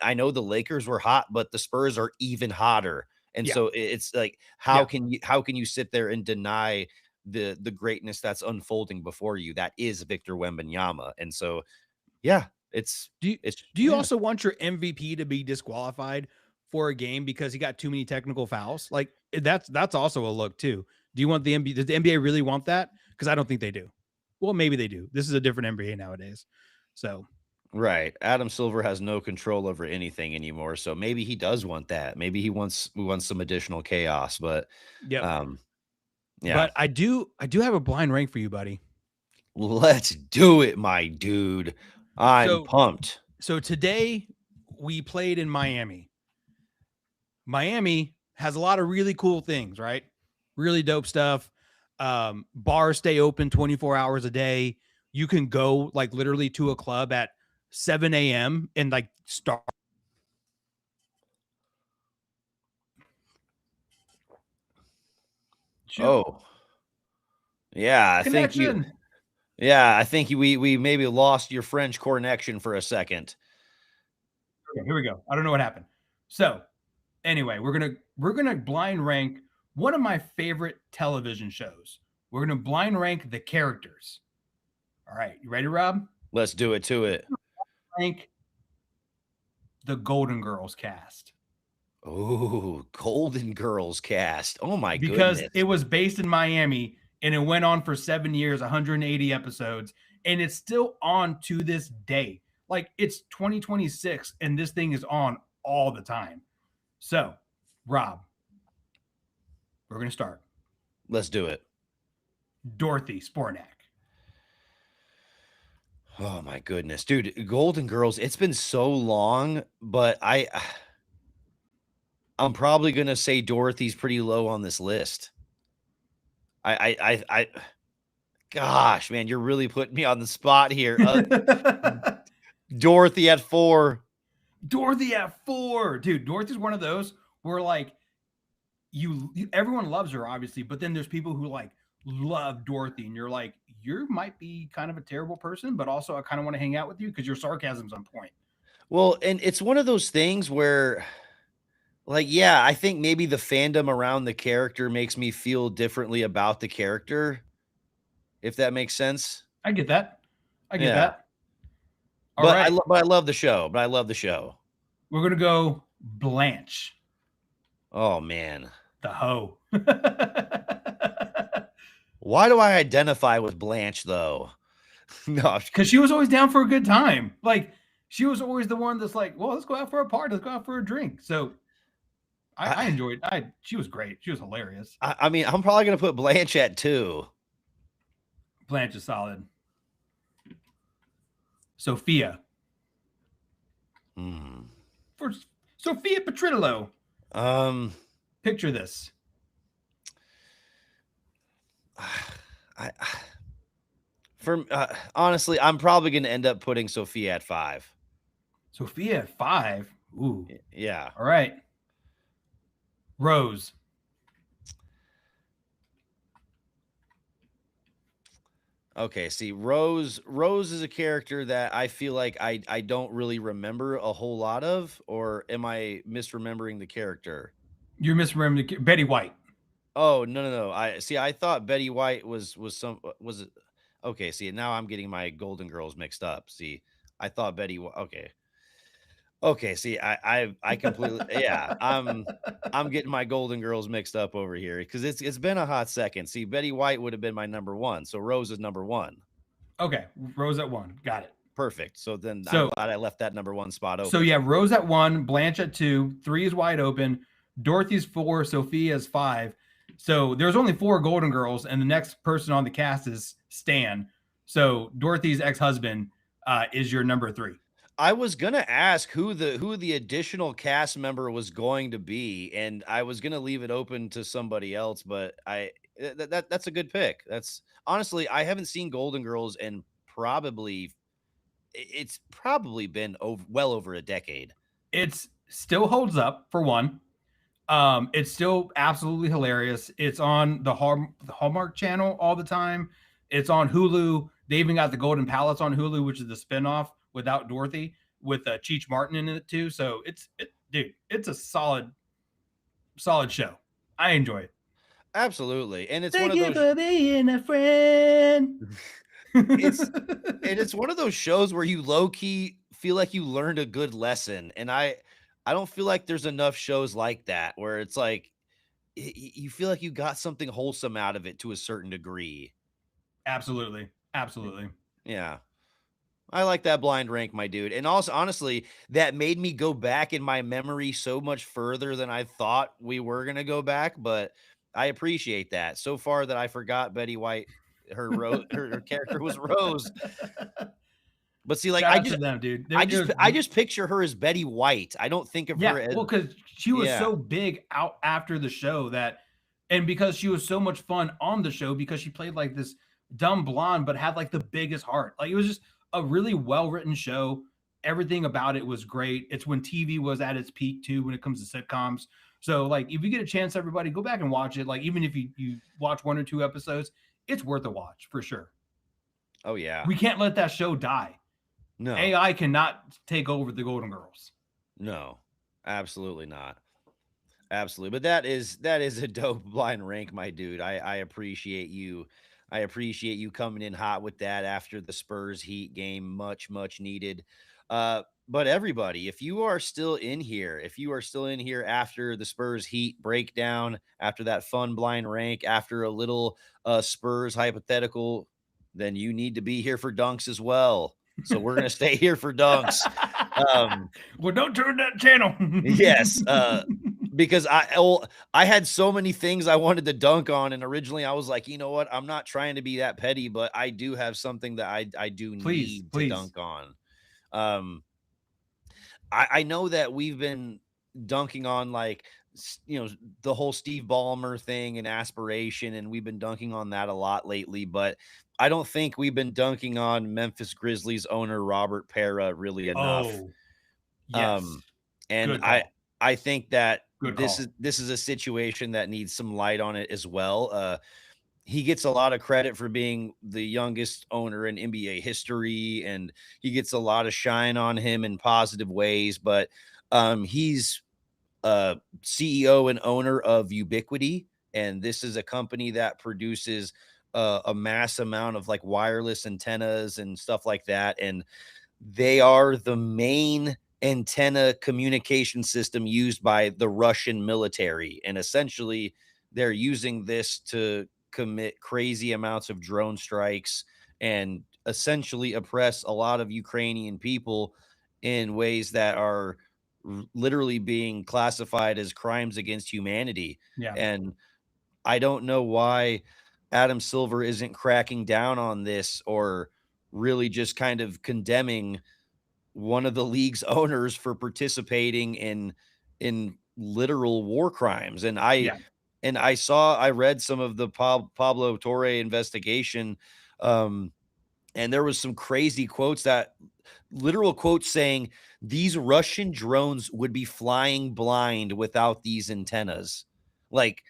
I know the Lakers were hot, but the Spurs are even hotter. And Yeah. so it's like, Yeah. how can you sit there and deny the greatness that's unfolding before you? That is Victor Wembanyama. And so, yeah, Do you, it's do you yeah. also want your MVP to be disqualified for a game because he got too many technical fouls? Like that's also a look too. Do you want the NBA? Does the NBA really want that? Because I don't think they do. Well, maybe they do. This is a different NBA nowadays. So Right. Adam Silver has no control over anything anymore. So maybe he does want that. Maybe we want some additional chaos. But yep. um, yeah. But I do have a blind rank for you, buddy. Let's do it, my dude. I'm So pumped. so today we played in Miami. Miami has a lot of really cool things, right? Really dope stuff. Bars stay open 24 hours a day. You can go like literally to a club at 7 a.m. and like start. Shoot, Oh, yeah, connection. I think we maybe lost your French connection for a second. Okay, here we go. I don't know what happened. So anyway, we're gonna blind rank one of my favorite television shows. We're gonna blind rank the characters. All right, you ready, Rob? Let's do it to it. Rank the Golden Girls cast Oh, Golden Girls cast. Oh my because goodness. it was based in Miami and it went on for 7 years, 180 episodes, and it's still on to this day. Like it's 2026 and this thing is on all the time. So, Rob, we're gonna start. Let's do it. Dorothy Spornak. Oh my goodness, dude, Golden Girls, it's been so long, but I'm probably gonna say Dorothy's pretty low on this list. I gosh, man, you're really putting me on the spot here. Dorothy at 4. Dorothy at 4. Dude, Dorothy's one of those where like everyone loves her obviously, but then there's people who like love Dorothy and you're like you might be kind of a terrible person, but also I kind of want to hang out with you because your sarcasm's on point. Well, and it's one of those things where, like, yeah, I think maybe the fandom around the character makes me feel differently about the character, if that makes sense. I get that. I get Yeah. that. All right. But I love the show. But I love the show. We're going to go Blanche, Oh man. the hoe. Why do I identify with Blanche though? No. Because she was always down for a good time. Like, she was always the one that's like, well, let's go out for a party. Let's go out for a drink. So I enjoyed she was great. She was hilarious. I mean, I'm probably gonna put Blanche at 2. Blanche is solid. Sophia. For Sophia Petrillo. Picture this. Honestly, I'm probably gonna end up putting Sophia at 5. Sophia at 5. Ooh. Yeah. All right. Rose. Okay, see, Rose is a character that I feel like I don't really remember a whole lot of, or am I misremembering the character? You're misremembering Betty White. Oh, no. I thought Betty White was was it okay, see, now I'm getting my Golden Girls mixed up. See, I thought okay. Okay, see, I completely yeah, I'm getting my Golden Girls mixed up over here because it's been a hot second. See, Betty White would have been my number 1, so Rose is number 1. Okay, Rose at 1. Got it. Perfect. So then I'm glad I left that number 1 spot open. So yeah, Rose at 1, Blanche at 2, 3 is wide open, Dorothy's 4, Sophia's 5. So there's only 4 Golden Girls, and the next person on the cast is Stan. So Dorothy's ex-husband is your number 3. I was gonna ask who the additional cast member was going to be, and I was gonna leave it open to somebody else, but that's a good pick. That's honestly, I haven't seen Golden Girls in it's probably been well over a decade. It's still holds up for one. It's still absolutely hilarious. It's on the Hallmark channel all the time. It's on Hulu. They even got the Golden Palace on Hulu, which is the spinoff without Dorothy with Cheech Martin in it too. So dude, it's a solid show. I enjoy it. Absolutely. And it's one Thank of you those for being a friend. it's and it's one of those shows where you low key feel like you learned a good lesson. And I don't feel like there's enough shows like that where it's like you feel like you got something wholesome out of it to a certain degree. Absolutely. Absolutely. Yeah. I like that blind rank, my dude. And also, honestly, that made me go back in my memory so much further than I thought we were going to go back. But I appreciate that so far that I forgot Betty White. Her character was Rose. But see, like Shout out to them, dude. I just picture her as Betty White. I don't think of Yeah, her as well, because she was yeah. so big out after the show and because she was so much fun on the show because she played like this dumb blonde, but had like the biggest heart. Like it was just a really well written show. Everything about it was great. It's when TV was at its peak too, when it comes to sitcoms. So like, if you get a chance, everybody go back and watch it. Like even if you watch 1 or 2 episodes, it's worth a watch for sure. Oh yeah. We can't let that show die. No. AI cannot take over the Golden Girls. No. Absolutely not. Absolutely. But that is a dope blind rank, my dude. I appreciate you. I appreciate you coming in hot with that after the Spurs Heat game. Much, much needed. But everybody, if you are still in here, if you are still in here after the Spurs Heat breakdown, after that fun blind rank, after a little Spurs hypothetical, then you need to be here for dunks as well. So we're gonna stay here for dunks. Um, Well, don't turn that channel. yes. Because I had so many things I wanted to dunk on, and originally I was like, you know what, I'm not trying to be that petty, but I do have something that I do Please, need to please. dunk on. Um, I know that we've been dunking on like the whole Steve Ballmer thing and aspiration, and we've been dunking on that a lot lately, but I don't think we've been dunking on Memphis Grizzlies owner Robert Pera really enough. Oh, yes. Um, and Good call. I think that Good this is call. this is a situation that needs some light on it as well. He gets a lot of credit for being the youngest owner in NBA history, and he gets a lot of shine on him in positive ways. But he's CEO and owner of Ubiquity, and this is a company that produces a mass amount of like wireless antennas and stuff like that. And they are the main antenna communication system used by the Russian military. And essentially, they're using this to commit crazy amounts of drone strikes and essentially oppress a lot of Ukrainian people in ways that are literally being classified as crimes against humanity. Yeah. And I don't know why Adam Silver isn't cracking down on this or really just kind of condemning one of the league's owners for participating in literal war crimes. Yeah. And I read some of the Pablo Torre investigation, um, and there was some crazy quotes that literal quotes saying these Russian drones would be flying blind without these antennas. Like,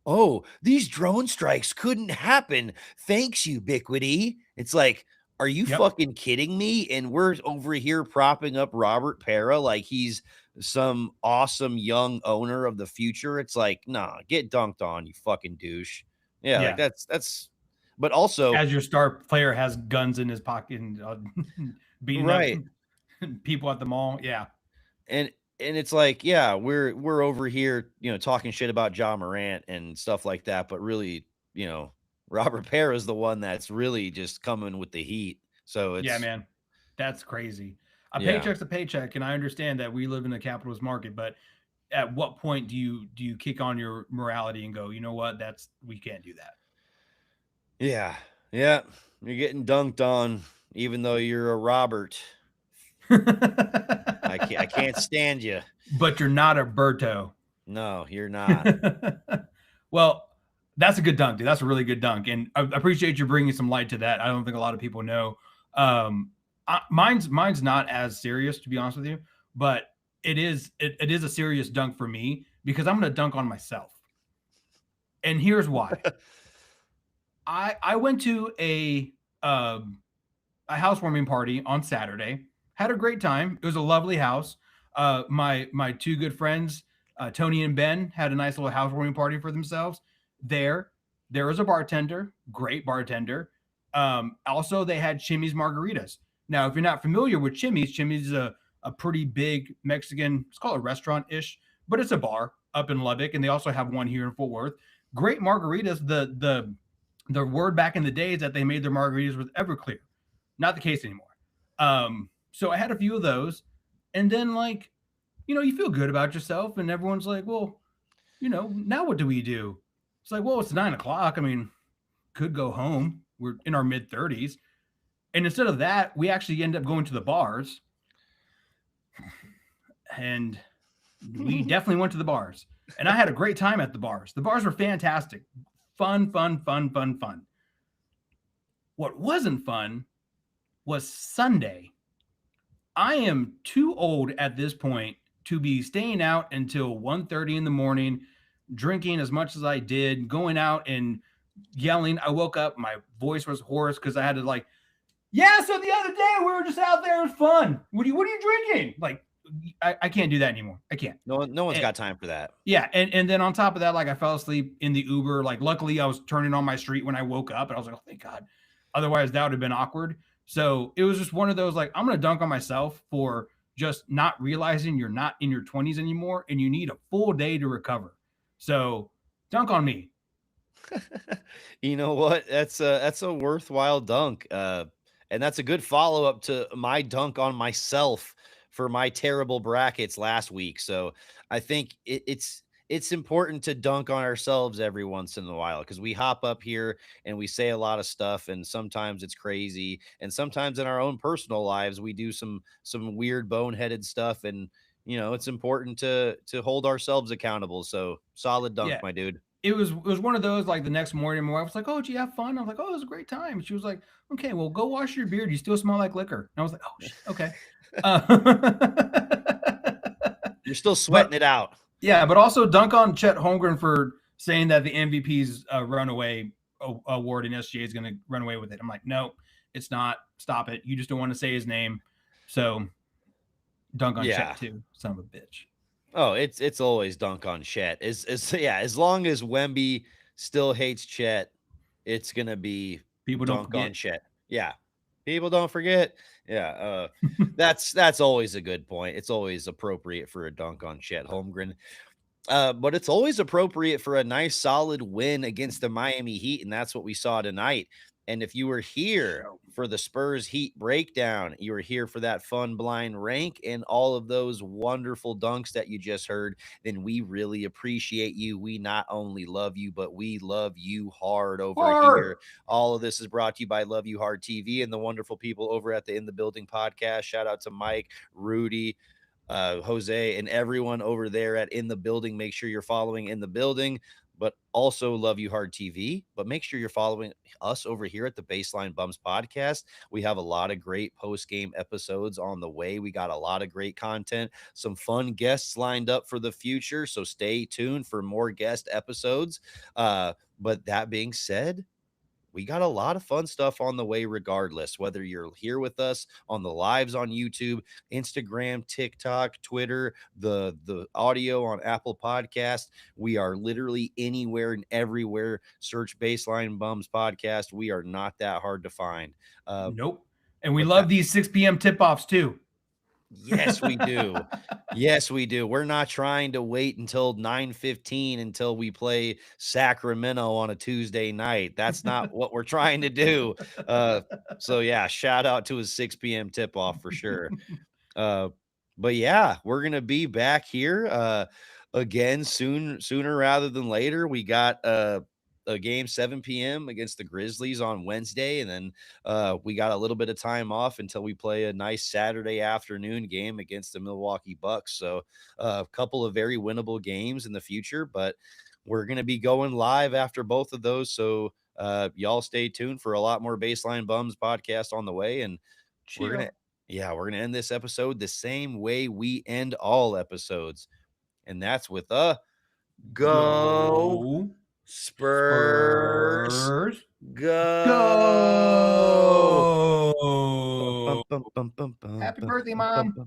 oh, these drone strikes couldn't happen. Thanks, Ubiquity. It's like, are you Yep. fucking kidding me? And we're over here propping up Robert Pera like he's some awesome young owner of the future. It's like, nah, get dunked on, you fucking douche. Yeah, like Yeah. that's but also As your star player has guns in his pocket and beating up right. people at the mall. Yeah. And it's like, yeah, we're over here, talking shit about John Morant and stuff like that, but really, Robert Pera is the one that's really just coming with the heat. So Yeah, it's man. That's crazy. A yeah. paycheck's a paycheck, and I understand that we live in a capitalist market, but at what point do you kick on your morality and go, you know what, we can't do Yeah. Yeah. You're getting dunked on even though you're a Robert. I can't that? stand you. But you're not a Berto. No, you're not. Well, that's a good dunk, dude. That's a really good dunk, and I appreciate you bringing some light to that. I don't think a lot of people know. Mine's not as serious, to be honest with you, but it is a serious dunk for me because I'm going to dunk on myself, and here's why. I went to a housewarming party on Saturday. Had a great time. It was a lovely house. My two good friends, Tony and Ben, had a nice little housewarming party for themselves. There, there was a bartender, great bartender. Also, they had Chimmy's margaritas. Now, if you're not familiar with Chimmy's is a pretty big Mexican, it's called a restaurant ish, but it's a bar up in Lubbock, and they also have one here in Fort Worth. Great margaritas. The word back in the days that they made their margaritas with Everclear. Not the case anymore. So I had a few of those, and then like, you feel good about yourself, and everyone's like, well, now what do we do? It's like, well, it's 9 o'clock. I mean, could go home. We're in our mid-30s. And instead of that, we actually end up going to the bars. And we definitely went to the bars. And I had a great time at the bars. The bars were fantastic. Fun, fun, fun, fun, fun. What wasn't fun was Sunday. I am too old at this point to be staying out until 1:30 in the morning, drinking as much as I did, going out and yelling. I woke up, my voice was hoarse because I had to like, yeah, so the other day we were just out there. It was fun. What are you drinking? Like, I can't do that anymore. I can't. No one's got time for that. Yeah. And then on top of that, like I fell asleep in the Uber. Like, luckily I was turning on my street when I woke up, and I was like, oh, thank God. Otherwise that would have been awkward. So it was just one of those, like, I'm going to dunk on myself for just not realizing you're not in your 20s anymore and you need a full day to recover. So dunk on me. You know what? That's a worthwhile dunk. And that's a good follow up to my dunk on myself for my terrible brackets last week. So I think it's important to dunk on ourselves every once in a while because we hop up here and we say a lot of stuff, and sometimes it's crazy, and sometimes in our own personal lives we do some weird boneheaded stuff, and it's important to hold ourselves accountable. So solid dunk, Yeah. my dude. It was one of those, like, the next morning my wife was like, oh, did you have fun? I was like, oh, it was a great time. And she was like, okay, well, go wash your beard. You still smell like liquor. And I was like, oh shit, okay. You're still But sweating it out. yeah, but also dunk on Chet Holmgren for saying that the MVP's runaway award in SGA is going to run away with it. I'm like, no, it's not. Stop it. You just don't want to say his name. So dunk on Yeah. Chet too, son of a bitch. Oh, it's always dunk on Chet. Yeah, as long as Wemby still hates Chet, it's gonna be People don't dunk on forget. Chet. Yeah. People don't forget. Yeah, that's always a good point. It's always appropriate for a dunk on Chet Holmgren. But it's always appropriate for a nice solid win against the Miami Heat, and that's what we saw tonight. And if you were here for the Spurs Heat breakdown, you were here for that fun blind rank and all of those wonderful dunks that you just heard, then we really appreciate you. We not only love you, but we love you hard over Hard. here. All of this is brought to you by Love You Hard TV and the wonderful people over at the In the Building podcast. Shout out to Mike, Rudy, Jose, and everyone over there at In the Building. Make sure you're following In the Building, but also Love You Hard TV. But make sure you're following us over here at the Baseline Bums podcast. We have a lot of great post game episodes on the way. We got a lot of great content, some fun guests lined up for the future. So stay tuned for more guest episodes. But that being said, we got a lot of fun stuff on the way regardless, whether you're here with us on the lives on YouTube, Instagram, TikTok, Twitter, the audio on Apple Podcast. We are literally anywhere and everywhere. Search Baseline Bums Podcast. We are not that hard to find. Nope. And we But love these 6 p.m. tip-offs too. Yes, we do. Yes, we do. We're not trying to wait until 9:15 until we play Sacramento on a Tuesday night. That's not what we're trying to do. So yeah, shout out to a 6 p.m. tip off for sure. Uh, but yeah, we're gonna be back here again sooner rather than later. We got a game 7 p.m. against the Grizzlies on Wednesday, and then we got a little bit of time off until we play a nice Saturday afternoon game against the Milwaukee Bucks. So a couple of very winnable games in the future, but we're going to be going live after both of those. So y'all stay tuned for a lot more Baseline Bums podcast on the way. And we're going to, we're going to end this episode the same way we end all episodes. And that's with a go. Spurs, Spurs, go. go. Happy birthday, Mom.